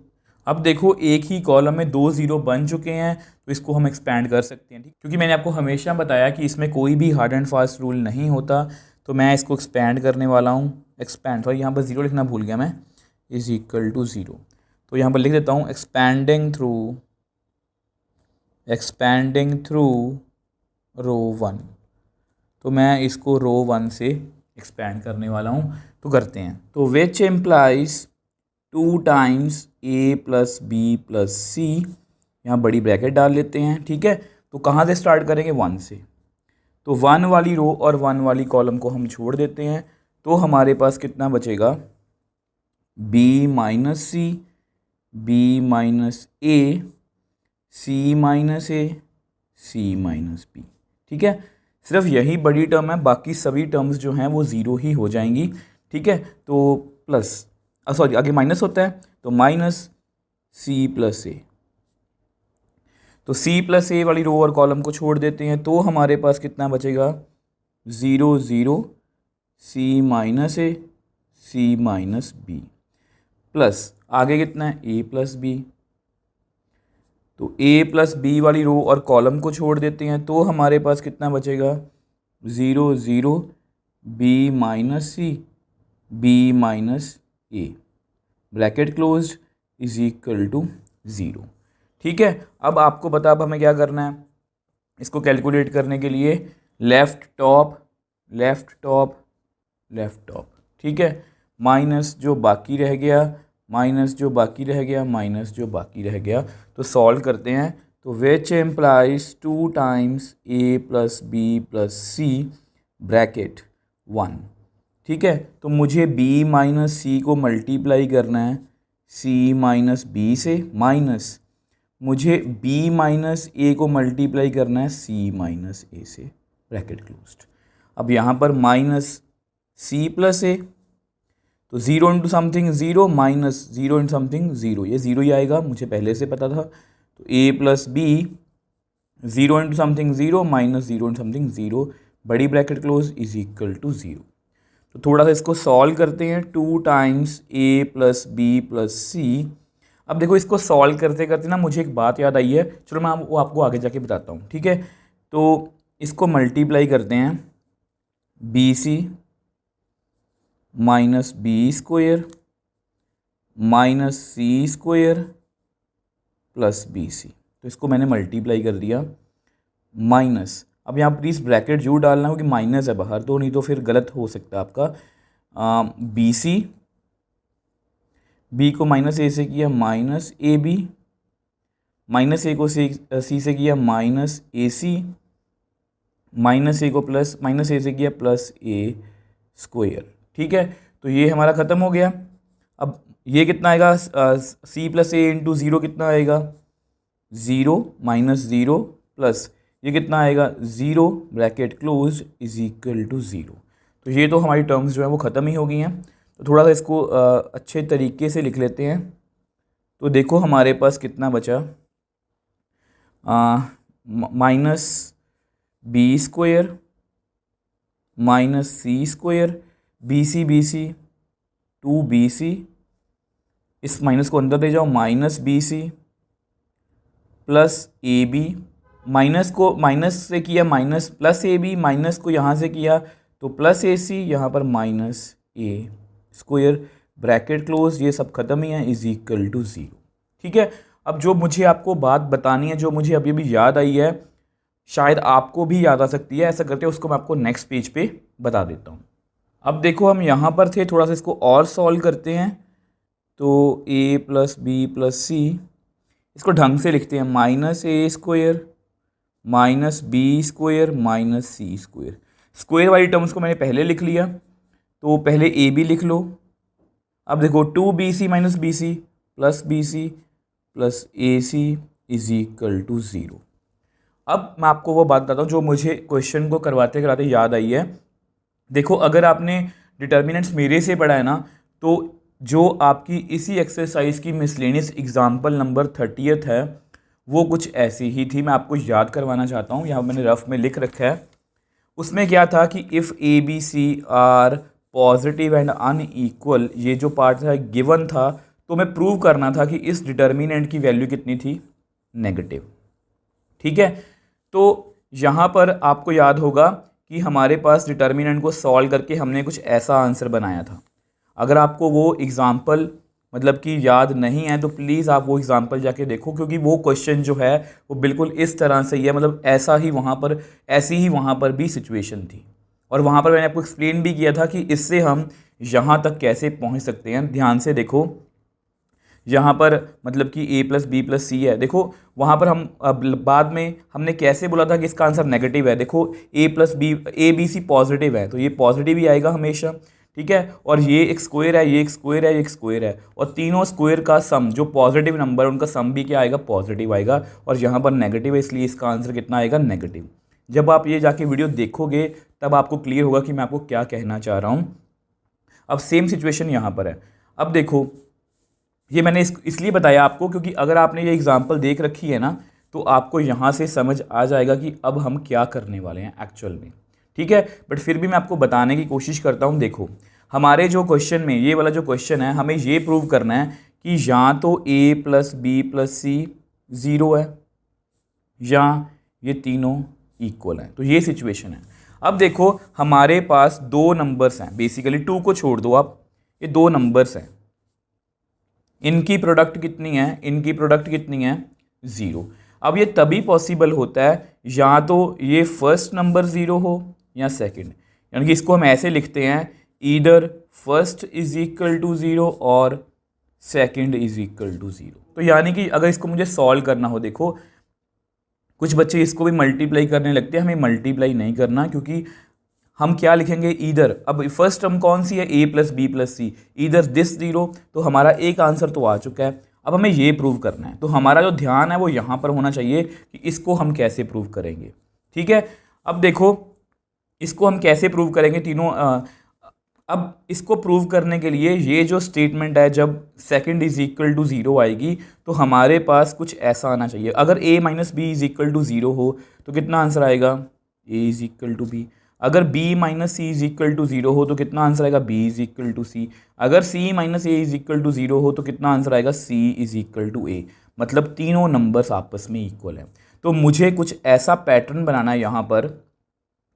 अब देखो एक ही कॉलम में 2 0 बन चुके हैं, तो इसको हम एक्सपैंड कर सकते हैं। ठीक, क्योंकि मैंने आपको हमेशा बताया कि इसमें कोई भी हार्ड एंड फास्ट रूल नहीं होता, तो मैं इसको एक्सपैंड करने वाला हूँ। एक्सपैंड, सॉरी यहाँ पर 0 लिखना भूल गया मैं, इज इक्वल टू 0, तो यहाँ पर लिख देता हूँ एक्सपैंडिंग थ्रू रो 1, तो मैं इसको रो 1 से एक्सपैंड करने वाला हूँ। तो करते हैं, तो which implies 2 times a plus b plus c, यहाँ बड़ी ब्रैकेट डाल लेते हैं। ठीक है, तो कहाँ से स्टार्ट करेंगे, 1 से, तो 1 वाली रो और 1 वाली कॉलम को हम छोड़ देते हैं, तो हमारे पास कितना बचेगा, b minus c, b minus a, c minus a, c minus b। ठीक है, सिर्फ यही बड़ी टर्म है, बाकी सभी टर्म्स जो हैं वो 0 ही हो जाएंगी। ठीक है, तो प्लस सॉरी आगे माइनस होता है, तो माइनस c प्लस ए, तो c प्लस ए वाली रो और कॉलम को छोड़ देते हैं, तो हमारे पास कितना बचेगा, 0 0, c माइनस ए, c माइनस बी, प्लस आगे कितना है a प्लस बी, तो a प्लस बी वाली रो और कॉलम को छोड़ देते हैं, तो हमारे पास कितना बचेगा, 0 0, b minus c, b minus a, bracket closed, is equal to 0। ठीक है, अब आपको बता, अब हमें क्या करना है, इसको कैलकुलेट करने के लिए left top left top left top. ठीक है, माइनस जो बाकी रह गया, माइनस जो बाकी रह गया, माइनस जो बाकी रह गया, तो सॉल्व करते हैं। तो which implies 2 times a plus b plus c bracket 1। ठीक है, तो मुझे b माइनस सी को मल्टीप्लाई करना है c माइनस बी से, माइनस मुझे b माइनस ए को मल्टीप्लाई करना है c माइनस ए से, ब्रैकेट क्लोज्ड। अब यहाँ पर माइनस c प्लस ए, तो 0 into something 0 minus 0 into something 0, ये 0 ही आएगा, मुझे पहले से पता था। तो a plus b 0 into something 0 minus 0 into something 0, बड़ी bracket close, is equal to 0। तो थोड़ा सा इसको सॉल्व करते हैं, 2 times a plus b plus c. अब देखो इसको सॉल्व करते करते ना मुझे एक बात याद आई है, चलो मैं वो आपको आगे जाके बताता हूँ। ठीक है, तो इसको मल्टीप्लाई करते हैं b c minus b square minus c square plus b c. तो इसको मैंने मल्टीप्लाई कर दिया माइनस, अब यहाँ प्लीज़ ब्रैकेट जरूर डालना क्योंकि माइनस है बाहर, तो नहीं तो फिर गलत हो सकता है आपका। बी सी, बी को माइनस ए से किया माइनस ए बी, माइनस ए को सी से किया माइनस ए सी, माइनस ए को प्लस माइनस ए से किया प्लस ए स्क्वायर। ठीक है, तो ये हमारा ख़त्म हो गया। अब ये कितना आएगा, c plus a into zero कितना आएगा, ज़ीरो माइनस ज़ीरो प्लस ये कितना आएगा, zero bracket close is equal to zero. तो ये तो हमारी टर्म्स जो है वो ख़त्म ही हो गई हैं। तो थोड़ा सा इसको अच्छे तरीके से लिख लेते हैं। तो देखो हमारे पास कितना बचा, minus b square minus c square, b c two b c, इस माइनस को अंदर ले जाओ, minus b c plus a b, minus को माइनस से किया minus plus a b, minus को यहाँ से किया तो प्लस ए सी, यहाँ पर minus a square bracket close, ये सब खत्म ही है, इज इक्वल टू ज़ीरो। ठीक है, अब जो मुझे आपको बात बतानी है, जो मुझे अभी भी याद आई है, शायद आपको भी याद आ सकती है, ऐसा करते हैं उसको मैं आपको नेक्स्ट पेज पे बता देता हूँ। अब देखो हम यहाँ पर थे, थोड़ा सा इसको और सॉल्व करते हैं। तो a plus b plus c, इसको ढंग से लिखते हैं, minus a square minus b square minus c square. Square वाली टर्म्स को मैंने पहले लिख लिया, तो पहले ए बी लिख लो। अब देखो two b c minus b c plus A c is equal to zero. अब मैं आपको वो बात बताता हूँ जो मुझे क्वेश्चन को करवाते कराते याद आई है। देखो अगर आपने डिटर्मिनेंट्स मेरे से पढ़ा है ना, तो जो आपकी इसी एक्सरसाइज की मिसलेनियस एग्जाम्पल नंबर 30 है वो कुछ ऐसी ही थी। मैं आपको याद करवाना चाहता हूँ, यहाँ मैंने रफ में लिख रखा है। उसमें क्या था कि if a b c are positive and unequal, ये जो पार्ट था गिवन था, तो मैं प्रूव करना था कि इस डिटर्मिनेंट की वैल्यू कितनी थी, नेगेटिव। ठीक है, तो यहाँ पर आपको याद होगा कि हमारे पास डिटर्मिनेंट को सॉल्व करके हमने कुछ ऐसा आंसर बनाया था। अगर आपको वो एग्ज़ाम्पल मतलब कि याद नहीं है तो प्लीज़ आप वो एग्ज़ाम्पल जाके देखो, क्योंकि वो क्वेश्चन जो है वो बिल्कुल इस तरह से ही है, मतलब ऐसा ही वहाँ पर, ऐसी ही वहाँ पर भी सिचुएशन थी। और वहाँ पर मैंने आपको एक्सप्लेन भी किया था कि इससे हम यहाँ तक कैसे पहुँच सकते हैं। ध्यान से देखो, यहाँ पर मतलब कि a प्लस बी प्लस सी है, देखो वहाँ पर हम बाद में हमने कैसे बोला था कि इसका आंसर नेगेटिव है। देखो a plus B a b c positive है, तो ये पॉजिटिव ही आएगा हमेशा। ठीक है, और ये एक स्क्वायर है, ये एक स्क्वायर है, ये एक स्क्वायर है, और तीनों स्क्वायर का सम जो पॉजिटिव नंबर है उनका सम भी क्या आएगा, पॉजिटिव आएगा। और यहाँ पर नेगेटिव है, इसलिए इसका आंसर कितना आएगा, नेगेटिव। जब आप ये जाके वीडियो देखोगे तब आपको क्लियर होगा कि मैं आपको क्या कहना चाह रहा हूँ। अब सेम सिचुएशन यहाँ पर है। अब देखो ये मैंने इसलिए बताया आपको क्योंकि अगर आपने ये एग्जांपल देख रखी है ना, तो आपको यहाँ से समझ आ जाएगा कि अब हम क्या करने वाले हैं एक्चुअल में। ठीक है, बट फिर भी मैं आपको बताने की कोशिश करता हूँ। देखो हमारे जो क्वेश्चन में ये वाला जो क्वेश्चन है, हमें ये प्रूव करना है कि या तो a plus b plus c zero है या ये तीनों इक्वल हैं। तो ये सिचुएशन है। अब देखो हमारे पास दो नंबर्स हैं, बेसिकली टू को छोड़ दो आप, ये दो नंबर्स हैं, इनकी प्रोडक्ट कितनी है, इनकी प्रोडक्ट कितनी है, ज़ीरो। अब ये तभी पॉसिबल होता है या तो ये फर्स्ट नंबर ज़ीरो हो या सेकंड, यानी कि इसको हम ऐसे लिखते हैं, either first is equal to zero और second is equal to zero. तो यानी कि अगर इसको मुझे सॉल्व करना हो, देखो कुछ बच्चे इसको भी मल्टीप्लाई करने लगते हैं, हमें मल्टीप्लाई नहीं करना, क्योंकि हम क्या लिखेंगे, ईदर। अब फर्स्ट टर्म कौन सी है, a plus b plus c, either this zero. तो हमारा एक आंसर तो आ चुका है, अब हमें ये प्रूव करना है। तो हमारा जो ध्यान है वो यहाँ पर होना चाहिए कि इसको हम कैसे प्रूव करेंगे। ठीक है, अब देखो इसको हम कैसे प्रूव करेंगे तीनों। अब इसको प्रूव करने के लिए ये जो स्टेटमेंट है, जब second is equal to zero आएगी तो हमारे पास कुछ ऐसा आना चाहिए। अगर a minus b is equal to zero हो तो कितना आंसर आएगा, a is equal to b. अगर b minus c is equal to zero हो तो कितना आंसर आएगा, b is equal to c. अगर c minus a is equal to zero हो तो कितना आंसर आएगा, c is equal to a। मतलब तीनों नंबर्स आपस में इक्वल हैं। तो मुझे कुछ ऐसा पैटर्न बनाना है यहाँ पर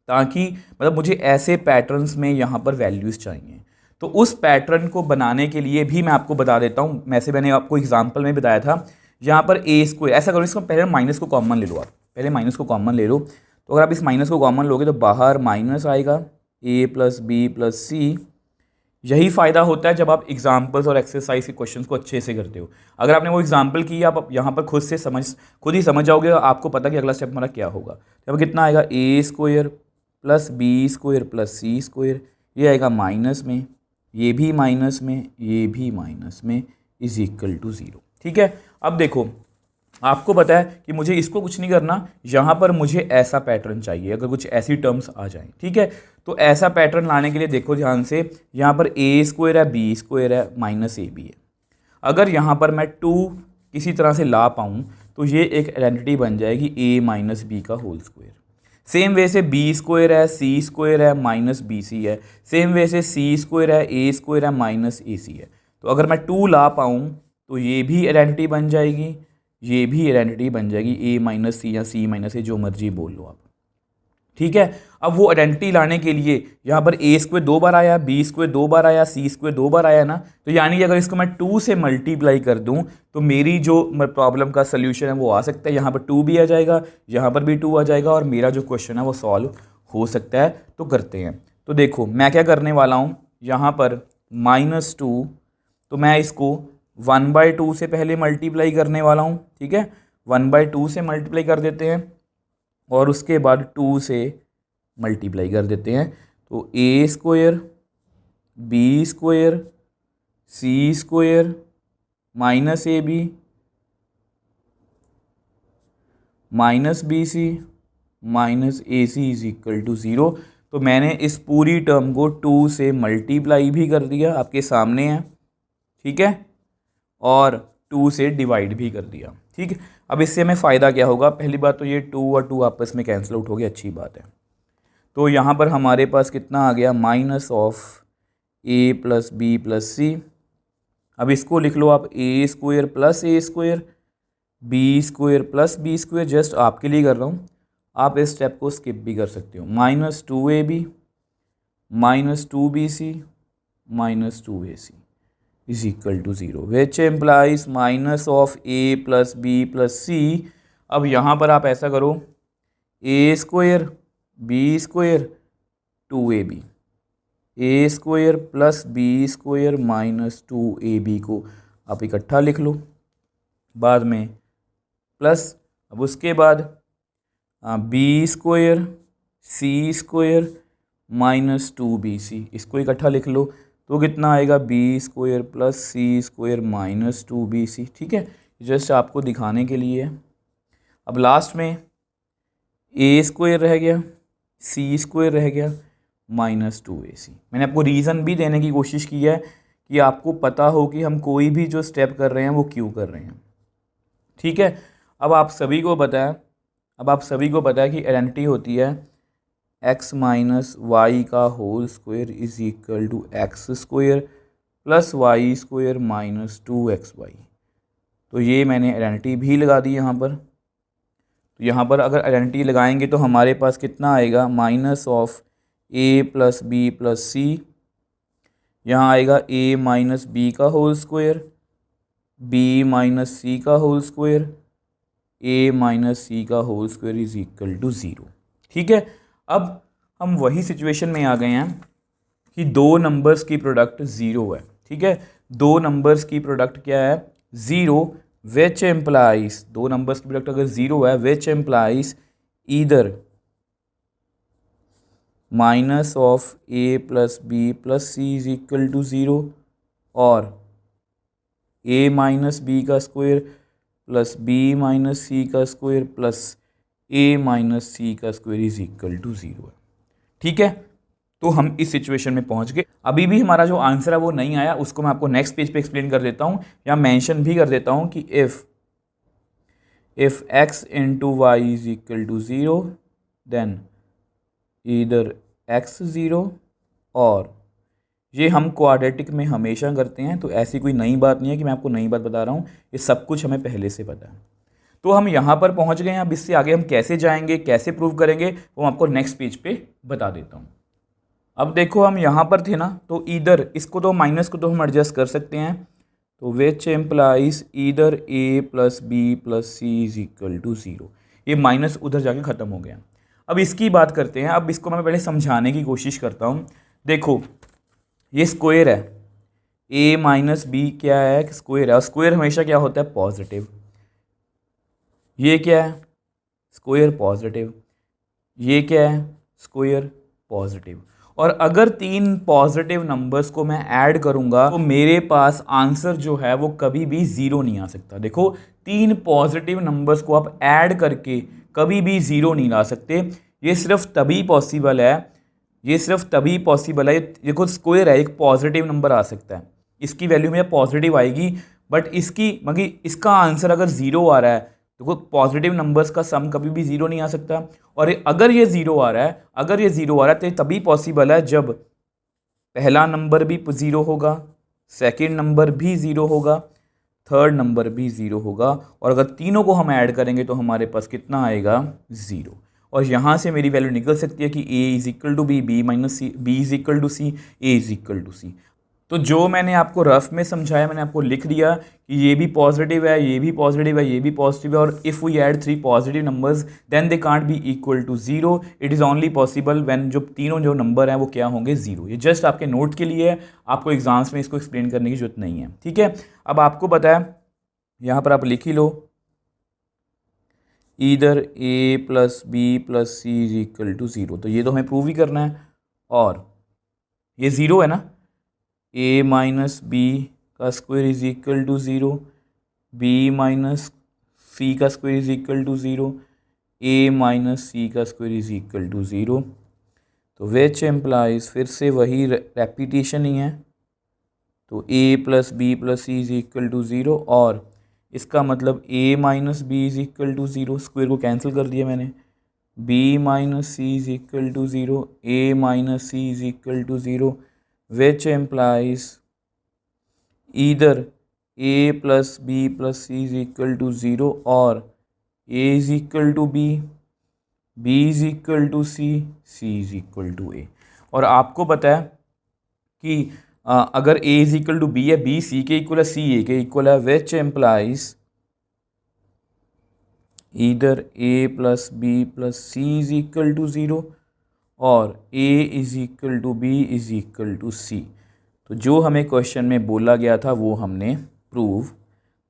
ताकि मतलब मुझे ऐसे पैटर्न्स में यहाँ पर वैल्यूज़ चाहिए। तो उस पैटर्न को बनाने के लिए भी मैं आपको बता देता हूँ, मैंने आपको एग्जांपल में बताया था। यहाँ पर ए स्क्वायर ऐसा करो, इसको पहले माइनस को कॉमन ले लो, आप पहले माइनस को कॉमन ले लो। तो अगर आप इस माइनस को कॉमन लोगे तो बाहर माइनस आएगा, ए प्लस बी प्लस सी। यही फ़ायदा होता है जब आप एग्जाम्पल्स और एक्सरसाइज के क्वेश्चंस को अच्छे से करते हो। अगर आपने वो एग्जाम्पल की, आप यहाँ पर खुद ही समझ जाओगे, आपको पता कि अगला स्टेप हमारा क्या होगा। तो अब कितना आएगा, a square plus b square plus c square, ये आएगा माइनस में, ये भी माइनस में, ये भी माइनस में, इज इक्वल टू 0। ठीक है, अब देखो आपको पता है कि मुझे इसको कुछ नहीं करना, यहाँ पर मुझे ऐसा पैटर्न चाहिए, अगर कुछ ऐसी टर्म्स आ जाएं। ठीक है, तो ऐसा पैटर्न लाने के लिए देखो ध्यान से, यहाँ पर ए स्क्वायर है, बी स्क्वायर है, माइनस ए बी है। अगर यहाँ पर मैं 2 किसी तरह से ला पाऊँ तो ये एक आइडेंटिटी बन जाएगी ए माइनस बी का होल स्क्वायर। सेम वे से बी स्क्वायर है, सी स्क्वायर है, माइनस बी सी है। सेम वे से सी स्क्वायर है, ए स्क्वायर है, माइनस ए सी है। तो अगर मैं 2 ला पाऊँ तो ये भी आइडेंटिटी बन जाएगी, ये भी आइडेंटिटी बन जाएगी, ए माइनस सी या सी माइनस ए, जो मर्जी बोल लो आप। ठीक है, अब वो आइडेंटिटी लाने के लिए यहाँ पर ए स्क्वायर 2 बार आया, बी स्क्वायर 2 बार आया, सी स्क्वायर 2 बार आया ना, तो यानी कि अगर इसको मैं 2 से मल्टीप्लाई कर दूँ तो मेरी जो प्रॉब्लम का सल्यूशन है वो आ सकता है। यहाँ पर 2 भी आ जाएगा, यहाँ पर भी 2 आ जाएगा, और मेरा जो क्वेश्चन है वो सॉल्व हो सकता है। तो करते हैं। तो देखो मैं क्या करने वाला हूँ, यहाँ पर -2, तो मैं इसको 1/2 से पहले मल्टीप्लाई करने वाला हूँ। ठीक है, 1/2 से मल्टीप्लाई कर देते हैं और उसके बाद 2 से मल्टीप्लाई कर देते हैं। तो a square b square c square minus a b minus b c minus a c is equal to 0। तो मैंने इस पूरी टर्म को 2 से मल्टीप्लाई भी कर दिया, आपके सामने है। ठीक है, और 2 से डिवाइड भी कर दिया। ठीक है, अब इससे हमें फ़ायदा क्या होगा, पहली बात तो ये 2 और 2 आपस में कैंसिल आउट हो गया, अच्छी बात है। तो यहाँ पर हमारे पास कितना आ गया, minus of a plus b plus c. अब इसको लिख लो आप, a square plus a square b square plus b square, just आपके लिए कर रहा हूँ, आप इस स्टेप को स्किप भी कर सकते हो। -2ab minus 2bc minus 2ac is equal to 0, which implies minus of a plus b plus c. अब यहाँ पर आप ऐसा करो, a square b square 2ab, a square plus b square minus 2ab को आप इकट्ठा लिख लो बाद में, प्लस अब उसके बाद B square c square minus 2bc, इसको इकट्ठा लिख लो, तो कितना आएगा, B square plus c square minus 2bc। ठीक है, जस्ट आपको दिखाने के लिए। अब लास्ट में ए स्क्वायर रह गया, सी स्क्वायर रह गया, माइनस 2ac। मैंने आपको रीज़न भी देने की कोशिश की है कि आपको पता हो कि हम कोई भी जो स्टेप कर रहे हैं वो क्यों कर रहे हैं। ठीक है, अब आप सभी को पता है कि आइडेंटिटी होती है x माइनस वाई का whole square is equal to x square plus y square minus 2xy। तो ये मैंने आइडेंटिटी भी लगा दी यहाँ पर। तो यहाँ पर अगर आइडेंटिटी लगाएंगे तो हमारे पास कितना आएगा, minus of a plus b plus c, यहाँ आएगा a माइनस बी का whole square, b minus c का whole square, a minus c का whole square is equal to 0। ठीक है, अब हम वही सिचुएशन में आ गए हैं कि दो नंबर्स की प्रोडक्ट 0 है। ठीक है, दो नंबर्स की प्रोडक्ट क्या है, 0, विच एम्प्लाइज, दो नंबर्स की प्रोडक्ट अगर 0 है, which implies either minus of a plus b plus c is equal to 0 और a माइनस बी का square plus b minus c का square plus a minus c का स्क्वायर इज इक्वल टू 0 है। ठीक है, तो हम इस सिचुएशन में पहुंच गए। अभी भी हमारा जो आंसर है वो नहीं आया, उसको मैं आपको नेक्स्ट पेज पे एक्सप्लेन कर देता हूं, या मेंशन भी कर देता हूं कि if x into y is equal to 0 then either x 0, और ये हम क्वाड्रेटिक में हमेशा करते हैं, तो ऐसी कोई नई बात नहीं है कि मैं आपको नई बात बता रहा हूँ, ये सब कुछ हमें पहले से पता है। तो हम यहाँ पर पहुँच गए हैं। अब इससे आगे हम कैसे जाएंगे, कैसे प्रूव करेंगे, वो मैं आपको नेक्स्ट पेज पे बता देता हूँ। अब देखो हम यहाँ पर थे ना, तो इधर इसको तो माइनस को तो हम एडजस्ट कर सकते हैं, तो which implies either a plus b plus c is equal to 0। ये माइनस उधर जाके ख़त्म हो गया। अब इसकी बात करते हैं। अब इसको मैं पहले समझाने की कोशिश करता हूँ। देखो ये स्क्वायर है, ए माइनस बी क्या है, स्क्वायर है, और स्क्वायर हमेशा क्या होता है, पॉजिटिव। ये क्या है, स्क्वायर पॉजिटिव। ये क्या है, स्क्वायर पॉजिटिव। और अगर तीन पॉजिटिव नंबर्स को मैं ऐड करूंगा तो मेरे पास आंसर जो है वो कभी भी 0 नहीं आ सकता। देखो तीन पॉजिटिव नंबर्स को आप ऐड करके कभी भी 0 नहीं ला सकते। ये सिर्फ तभी पॉसिबल है, ये सिर्फ तभी पॉसिबल है। देखो स्क्वायर है, एक पॉजिटिव नंबर आ सकता है, इसकी वैल्यू में पॉजिटिव आएगी, बट इसका आंसर अगर 0 आ रहा है, देखो पॉजिटिव नंबर्स का सम कभी भी 0 नहीं आ सकता। और अगर ये 0 आ रहा है, अगर ये 0 आ रहा है तो तभी पॉसिबल है जब पहला नंबर भी 0 होगा, सेकंड नंबर भी 0 होगा, थर्ड नंबर भी 0 होगा, और अगर तीनों को हम ऐड करेंगे तो हमारे पास कितना आएगा, 0। और यहाँ से मेरी वैल्यू निकल सकती है कि a is equal to b, b minus c, b is equal to c, a is equal to c. तो जो मैंने आपको रफ में समझाया, मैंने आपको लिख दिया कि ये भी पॉजिटिव है, ये भी पॉजिटिव है, ये भी पॉजिटिव है, और if we add 3 positive numbers then they can't be equal to 0। It is only possible when जो तीनों जो नंबर हैं वो क्या होंगे, 0। ये जस्ट आपके नोट के लिए है, आपको एग्जाम्स में इसको एक्सप्लेन करने की जरूरत नहीं है, ठीक है। अब आपको पता है, यहाँ पर आप लिख ही लो, either a plus b plus c is equal to 0। तो ये तो हमें प्रूव ही करना है, और ये 0 है ना, a माइनस बी का square is equal to 0, b minus c का square is equal to 0, a minus c का स्क्वायर इज इक्वल टू 0। तो विच एम्प्लाइज, फिर से वही रेपिटेशन ही है, तो a plus b plus c is equal to 0, और इसका मतलब a minus b is equal to 0, square को कैंसिल कर दिया मैंने, b minus c is equal to 0, a minus c is equal to 0, which implies either a plus b plus c is equal to 0 और a is equal to b, b is equal to c, c is equal to a। और आपको पता है कि अगर a is equal to b है, b c के equal है, c a के इक्वल है, which implies either a plus b plus c is equal to 0 और a is equal to b is equal to c. तो जो हमें question में बोला गया था वो हमने प्रूव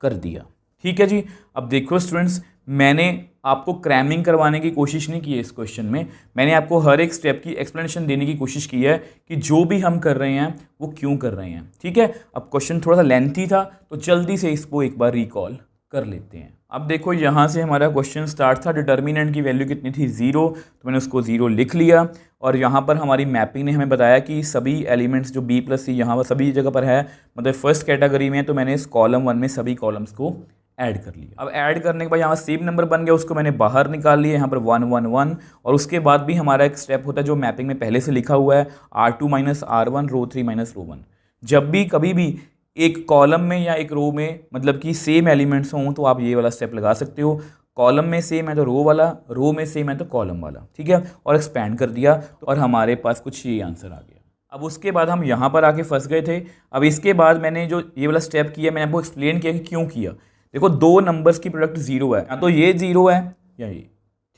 कर दिया, ठीक है जी। अब देखो स्टूडेंट्स, मैंने आपको क्रैमिंग करवाने की कोशिश नहीं की है इस क्वेश्चन में, मैंने आपको हर एक स्टेप की एक्सप्लेनेशन देने की कोशिश की है कि जो भी हम कर रहे हैं वो क्यों कर रहे हैं, ठीक है। अब क्वेश्चन थोड़ा सा लेंथी था तो जल्दी से इसको एक बार रिकॉल कर लेते हैं। अब देखो यहाँ से हमारा क्वेश्चन स्टार्ट था, डिटर्मिनेंट की वैल्यू कितनी थी, 0, तो मैंने उसको 0 लिख लिया। और यहाँ पर हमारी मैपिंग ने हमें बताया कि सभी एलिमेंट्स जो b प्लस सी यहाँ पर सभी जगह पर है, मतलब फर्स्ट कैटेगरी में, तो मैंने इस कॉलम 1 में सभी कॉलम्स को ऐड कर लिया। अब ऐड करने के बाद यहाँ सेम नंबर बन गया, उसको मैंने बाहर निकाल लिया, यहाँ पर 1 1 1। और उसके बाद भी हमारा एक स्टेप होता है जो मैपिंग में पहले से लिखा हुआ है, R2 माइनस R1 रो 3 माइनस रो 1। जब भी कभी भी एक कॉलम में या एक रो में मतलब कि सेम एलिमेंट्स हों तो आप ये वाला स्टेप लगा सकते हो। कॉलम में सेम है तो रो वाला, रो में सेम है तो कॉलम वाला, ठीक है। और एक्सपैंड कर दिया और हमारे पास कुछ ये आंसर आ गया। अब उसके बाद हम यहाँ पर आके फंस गए थे। अब इसके बाद मैंने जो ये वाला स्टेप किया, मैंने आपको एक्सप्लेन किया कि क्यों किया। देखो दो नंबर्स की प्रोडक्ट 0 है, या तो ये 0 है या ये,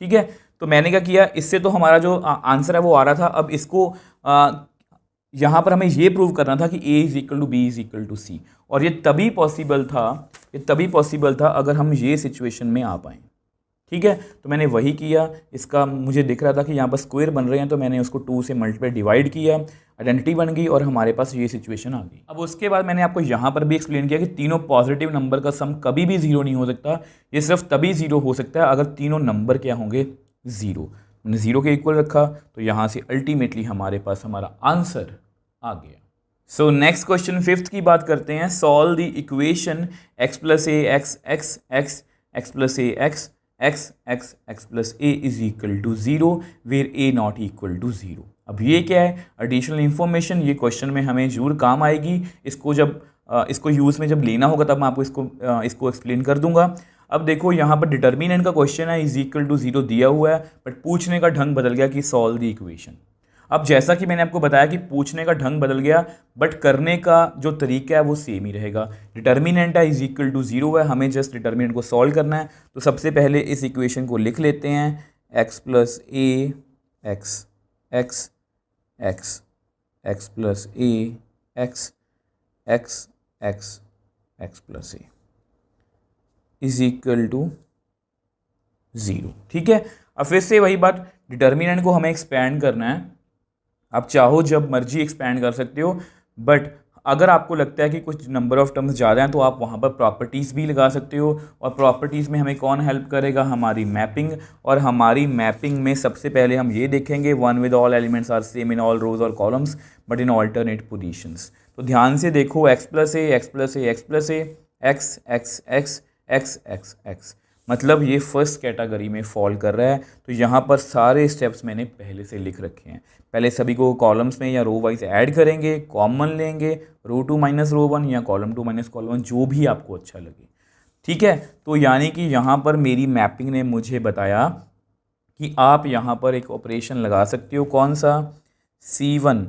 ठीक है। तो मैंने क्या किया, इससे तो हमारा जो आंसर है वो आ रहा था। अब इसको यहाँ पर हमें ये प्रूव करना था कि a is equal to b is equal to c, और ये तभी पॉसिबल था अगर हम ये सिचुएशन में आ पाएँ, ठीक है। तो मैंने वही किया। इसका मुझे दिख रहा था कि यहाँ पर स्क्वायर बन रहे हैं, तो मैंने उसको 2 से मल्टीप्लाई डिवाइड किया, आइडेंटिटी बन गई और हमारे पास ये सिचुएशन आ गई। अब उसके बाद मैंने आपको यहाँ पर भी एक्सप्लेन किया कि तीनों पॉजिटिव नंबर का सम कभी भी 0 नहीं हो सकता। ये सिर्फ तभी 0 हो सकता है अगर तीनों नंबर क्या होंगे, 0। मैंने 0 के इक्वल रखा, तो यहाँ से अल्टीमेटली हमारे पास हमारा आंसर आ गया। सो नेक्स्ट क्वेश्चन 5th की बात करते हैं। Solve the equation x plus a x x x x plus a x x x x plus a is equal to 0 where a not equal to 0। अब ये क्या है, एडिशनल इन्फॉर्मेशन, ये question में हमें जरूर काम आएगी। इसको यूज़ में जब लेना होगा तब मैं आपको इसको एक्सप्लेन कर दूंगा। अब देखो यहाँ पर डिटर्मिनेंट का क्वेश्चन है, इज इक्वल टू 0 दिया हुआ है, बट पूछने का ढंग बदल गया कि सॉल्व द इक्वेशन। अब जैसा कि मैंने आपको बताया कि पूछने का ढंग बदल गया, बट करने का जो तरीका है वो सेम ही रहेगा। डिटर्मिनेंट है, इज इक्वल टू 0 है, हमें जस्ट डिटर्मिनेंट को सॉल्व करना है। तो सबसे पहले इस इक्वेशन को लिख लेते हैं, x plus a x x x x plus a x x x x plus a is equal to 0। ठीक है, अब फिर से वही बात, डिटर्मिनेंट को हमें एक्सपैंड करना है। आप चाहो जब मर्जी एक्सपैंड कर सकते हो, बट अगर आपको लगता है कि कुछ नंबर ऑफ टर्म्स ज़्यादा हैं तो आप वहाँ पर प्रॉपर्टीज़ भी लगा सकते हो। और प्रॉपर्टीज़ में हमें कौन हेल्प करेगा, हमारी मैपिंग। और हमारी मैपिंग में सबसे पहले हम ये देखेंगे, one with all elements are same in all rows और columns but in alternate positions. तो ध्यान से देखो, x plus a x plus a x plus a x x x x x x, मतलब ये फर्स्ट कैटेगरी में fall कर रहा है। तो यहाँ पर सारे स्टेप्स मैंने पहले से लिख रखे हैं। पहले सभी को कॉलम्स में या रो वाइज ऐड करेंगे, कॉमन लेंगे, रो 2 माइनस रो 1 या कॉलम 2 माइनस कॉलम 1, जो भी आपको अच्छा लगे। ठीक है, तो यानी कि यहाँ पर मेरी मैपिंग ने मुझे बताया कि आप यहाँ पर एक ऑपरेशन लगा सकते हो, कौन सा, C1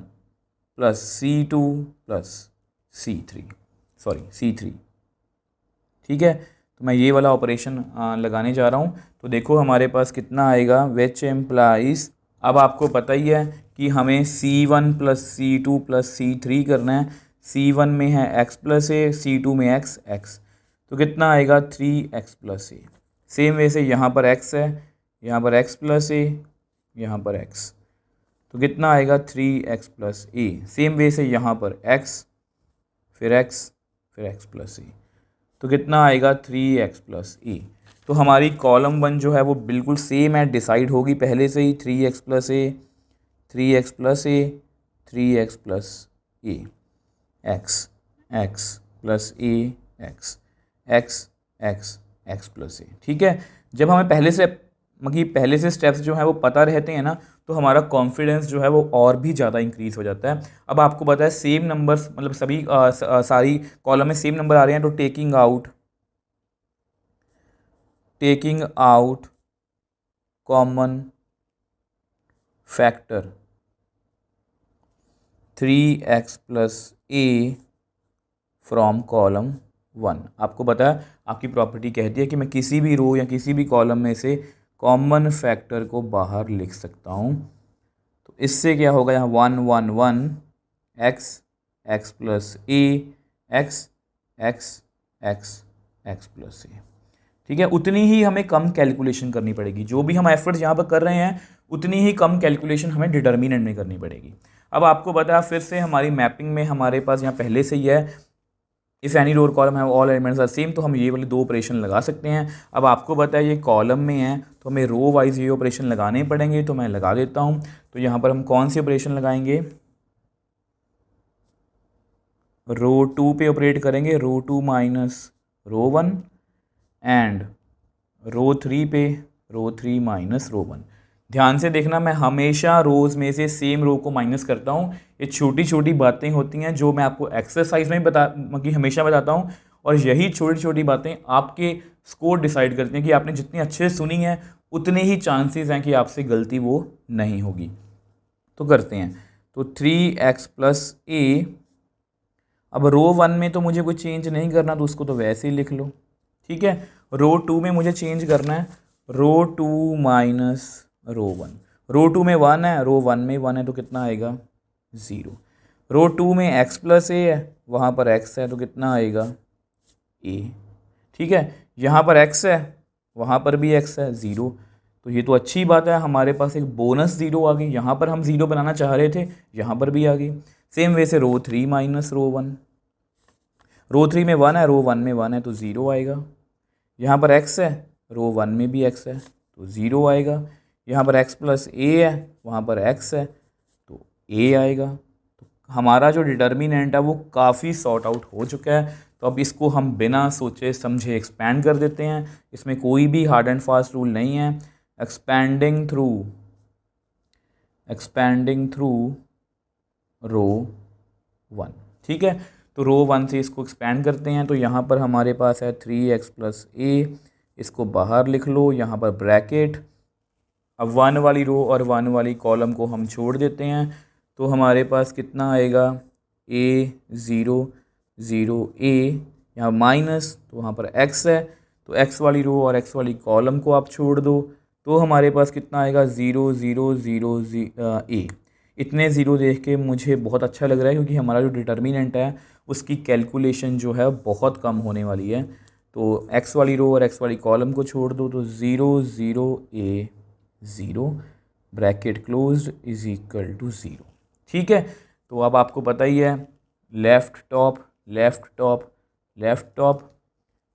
plus C2 plus C3। ठीक है, तो मैं ये वाला ऑपरेशन लगाने जा रहा हूँ। तो देखो हमारे पास कितना आएगा, विच एम्प्लाइज, अब आपको पता ही है कि हमें C1 plus C2 plus C3 करना है। C1 में है x प्लस ए, C2 में x x, तो कितना आएगा 3x प्लस ए। सेम वे से यहाँ पर x है, यहाँ पर x प्लस ए, यहाँ पर x, तो कितना आएगा 3x प्लस ए। सेम वे से यहाँ पर x फिर x प्लस ए, तो कितना आएगा 3x प्लस ए। तो हमारी कॉलम 1 जो है वो बिल्कुल सेम है, डिसाइड होगी पहले से ही, 3x plus a 3x plus a 3x plus a, x x plus a x x x x plus a. ठीक है, जब हमें पहले से स्टेप्स जो है वो पता रहते हैं ना, तो हमारा कॉन्फिडेंस जो है वो और भी ज़्यादा इंक्रीज़ हो जाता है। अब आपको पता है सेम नंबर्स, मतलब सभी सारी कॉलम में सेम नंबर आ रहे हैं, तो taking out common factor 3x plus A from column 1। आपको पता है, आपकी प्रॉपर्टी कहती है कि मैं किसी भी रो या किसी भी कॉलम में से कॉमन फैक्टर को बाहर लिख सकता हूँ। तो इससे क्या होगा, यहाँ 1 1 1 x plus a x x x x plus a. ठीक है, उतनी ही हमें कम कैलकुलेशन करनी पड़ेगी, जो भी हम एफर्ट्स यहाँ पर कर रहे हैं उतनी ही कम कैलकुलेशन हमें डिटर्मिनेंट में करनी पड़ेगी। अब आपको पता है, फिर से हमारी मैपिंग में हमारे पास यहाँ पहले से ही है, इफ़ एनी रो कॉलम है ऑल एलिमेंट्स आर सेम, तो हम ये वाले 2 ऑपरेशन लगा सकते हैं। अब आपको पता है ये कॉलम में है तो हमें रो वाइज ये ऑपरेशन लगाने पड़ेंगे, तो मैं लगा देता हूँ। तो यहाँ पर हम कौन सी ऑपरेशन लगाएंगे, रो 2 पे ऑपरेट करेंगे, रो 2 माइनस रो 1, एंड रो 3 पे रो 3 माइनस रो 1। ध्यान से देखना, मैं हमेशा रोज़ में से सेम रो को माइनस करता हूँ। ये छोटी छोटी बातें होती हैं जो मैं आपको एक्सरसाइज में हमेशा बताता हूँ, और यही छोटी छोटी बातें आपके स्कोर डिसाइड करती हैं कि आपने जितनी अच्छे से सुनी है उतने ही चांसेस हैं कि आपसे गलती वो नहीं होगी। तो करते हैं, तो 3x प्लस ए, अब रो 1 में तो मुझे कोई चेंज नहीं करना, तो उसको तो वैसे ही लिख लो। ठीक है, रो 2 में मुझे चेंज करना है, रो 2 माइनस रो 1। रो 2 में 1 है, रो 1 में 1 है, तो कितना आएगा 0। रो 2 में x प्लस ए है, वहाँ पर x है, तो कितना आएगा a। ठीक है, यहाँ पर x है, वहाँ पर भी x है, 0। तो ये तो अच्छी बात है, हमारे पास एक बोनस 0 आ गई। यहाँ पर हम 0 बनाना चाह रहे थे, यहाँ पर भी आ गई। सेम वे से रो 3 माइनस रो 1, रो 3 में 1 है, रो 1 में 1 है, तो 0 आएगा। यहाँ पर x है, रो 1 में भी x है, तो 0 आएगा। यहाँ पर x प्लस ए है, वहाँ पर x है, तो a आएगा। तो हमारा जो डिटर्मिनेंट है वो काफ़ी सॉर्ट आउट हो चुका है। तो अब इसको हम बिना सोचे समझे एक्सपैंड कर देते हैं। इसमें कोई भी हार्ड एंड फास्ट रूल नहीं है। एक्सपैंडिंग थ्रू रो 1। ठीक है, तो रो 1 से इसको एक्सपैंड करते हैं। तो यहाँ पर हमारे पास है 3x प्लस ए इसको बाहर लिख लो, यहाँ पर ब्रैकेट। अब 1 वाली रो और 1 वाली कॉलम को हम छोड़ देते हैं, तो हमारे पास कितना आएगा, A0 0 A, यहाँ माइनस, तो वहाँ पर x है, तो x वाली रो और x वाली कॉलम को आप छोड़ दो, तो हमारे पास कितना आएगा 0 0 0 A। इतने ज़ीरो देख के मुझे बहुत अच्छा लग रहा है, क्योंकि हमारा जो डिटर्मिनेंट है उसकी कैलकुलेशन जो है बहुत कम होने वाली है। तो x वाली रो और x वाली कॉलम को छोड़ दो, तो 0 0 A 0 bracket closed is equal to 0। ठीक है, तो अब आपको पता ही है, left top left top left top,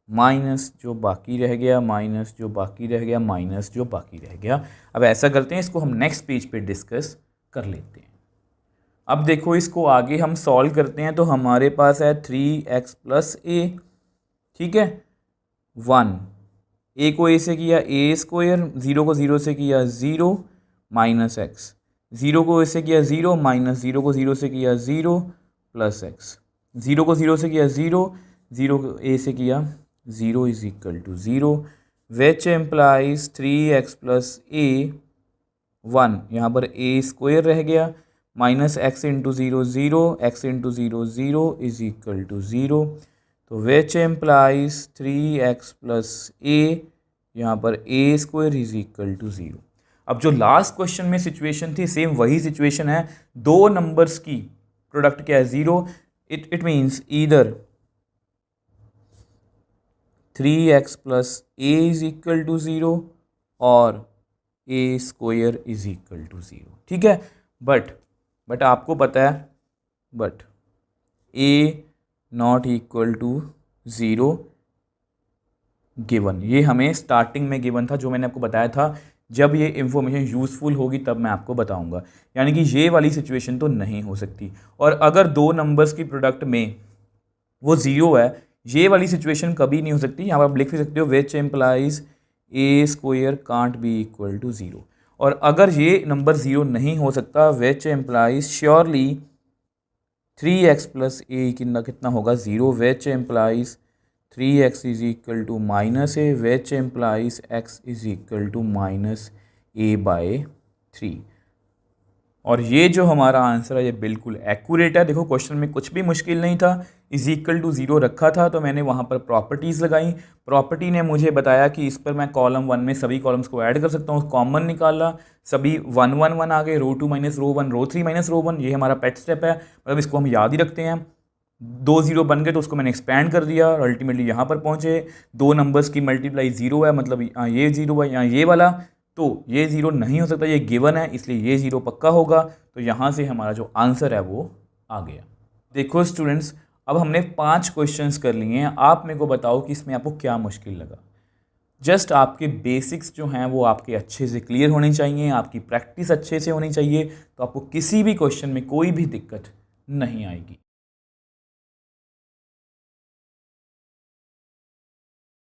minus जो बाकी रह गया, माइनस जो बाकी रह गया, माइनस जो बाकी रह गया। अब ऐसा करते हैं, इसको हम नेक्स्ट पेज पे डिस्कस कर लेते हैं। अब देखो, इसको आगे हम सॉल्व करते हैं, तो हमारे पास है 3x प्लस a। ठीक है, 1 a को a से किया a स्क्वायर, 0 को 0 से किया 0 माइनस x, 0 को a से किया 0 माइनस 0 को 0 से किया 0 प्लस x, 0 को 0 से किया 0, 0 को a से किया 0 is equal to 0, which implies 3x plus a 1, यहाँ पर a स्क्वायर रह गया, minus x into 0 0, x into 0 0 is equal to 0, तो which implies 3x plus a, यहाँ पर a square is equal to 0। अब जो लास्ट क्वेश्चन में सिचुएशन थी, सेम वही सिचुएशन है, दो नंबर्स की प्रोडक्ट क्या है 0, it means either 3x plus a is equal to 0 और a square is equal to 0। ठीक है, बट आपको पता है, but a not equal to 0 given, ये हमें स्टार्टिंग में गिवन था, जो मैंने आपको बताया था। जब ये इन्फॉर्मेशन यूज़फुल होगी तब मैं आपको बताऊंगा, यानी कि ये वाली सिचुएशन तो नहीं हो सकती। और अगर दो नंबर्स की प्रोडक्ट में वो 0 है, ये वाली सिचुएशन कभी नहीं हो सकती। यहाँ पर आप लिख भी सकते हो, which implies a square can't be equal to 0। और अगर ये नंबर 0 नहीं हो सकता, which implies surely 3x plus a कितना होगा 0, which implies 3x is equal to minus a, which implies x is equal to minus a by 3। और ये जो हमारा आंसर है ये बिल्कुल एक्यूरेट है। देखो, क्वेश्चन में कुछ भी मुश्किल नहीं था, इज इक्वल टू 0 रखा था, तो मैंने वहाँ पर प्रॉपर्टीज़ लगाई। प्रॉपर्टी ने मुझे बताया कि इस पर मैं कॉलम 1 में सभी कॉलम्स को ऐड कर सकता हूँ, कॉमन निकाला, सभी 1 1 1 आ गए, रो 2 minus row 1, row 3 minus row 1। ये हमारा पेट स्टेप है, मतलब इसको हम याद ही रखते हैं। 2 0 बन गए तो उसको मैंने एक्सपैंड कर दिया और अल्टीमेटली यहाँ पर पहुँचे। दो नंबर्स की मल्टीप्लाई 0 है, मतलब ये 0 है, यहाँ ये वाला, तो ये 0 नहीं हो सकता, ये गिवन है, इसलिए ये 0 पक्का होगा। तो यहाँ से हमारा जो आंसर है वो आ गया। देखो स्टूडेंट्स, अब हमने 5 क्वेश्चंस कर लिए हैं। आप मेरे को बताओ कि इसमें आपको क्या मुश्किल लगा। जस्ट आपके बेसिक्स जो हैं वो आपके अच्छे से क्लियर होने चाहिए, आपकी प्रैक्टिस अच्छे से होनी चाहिए, तो आपको किसी भी क्वेश्चन में कोई भी दिक्कत नहीं आएगी।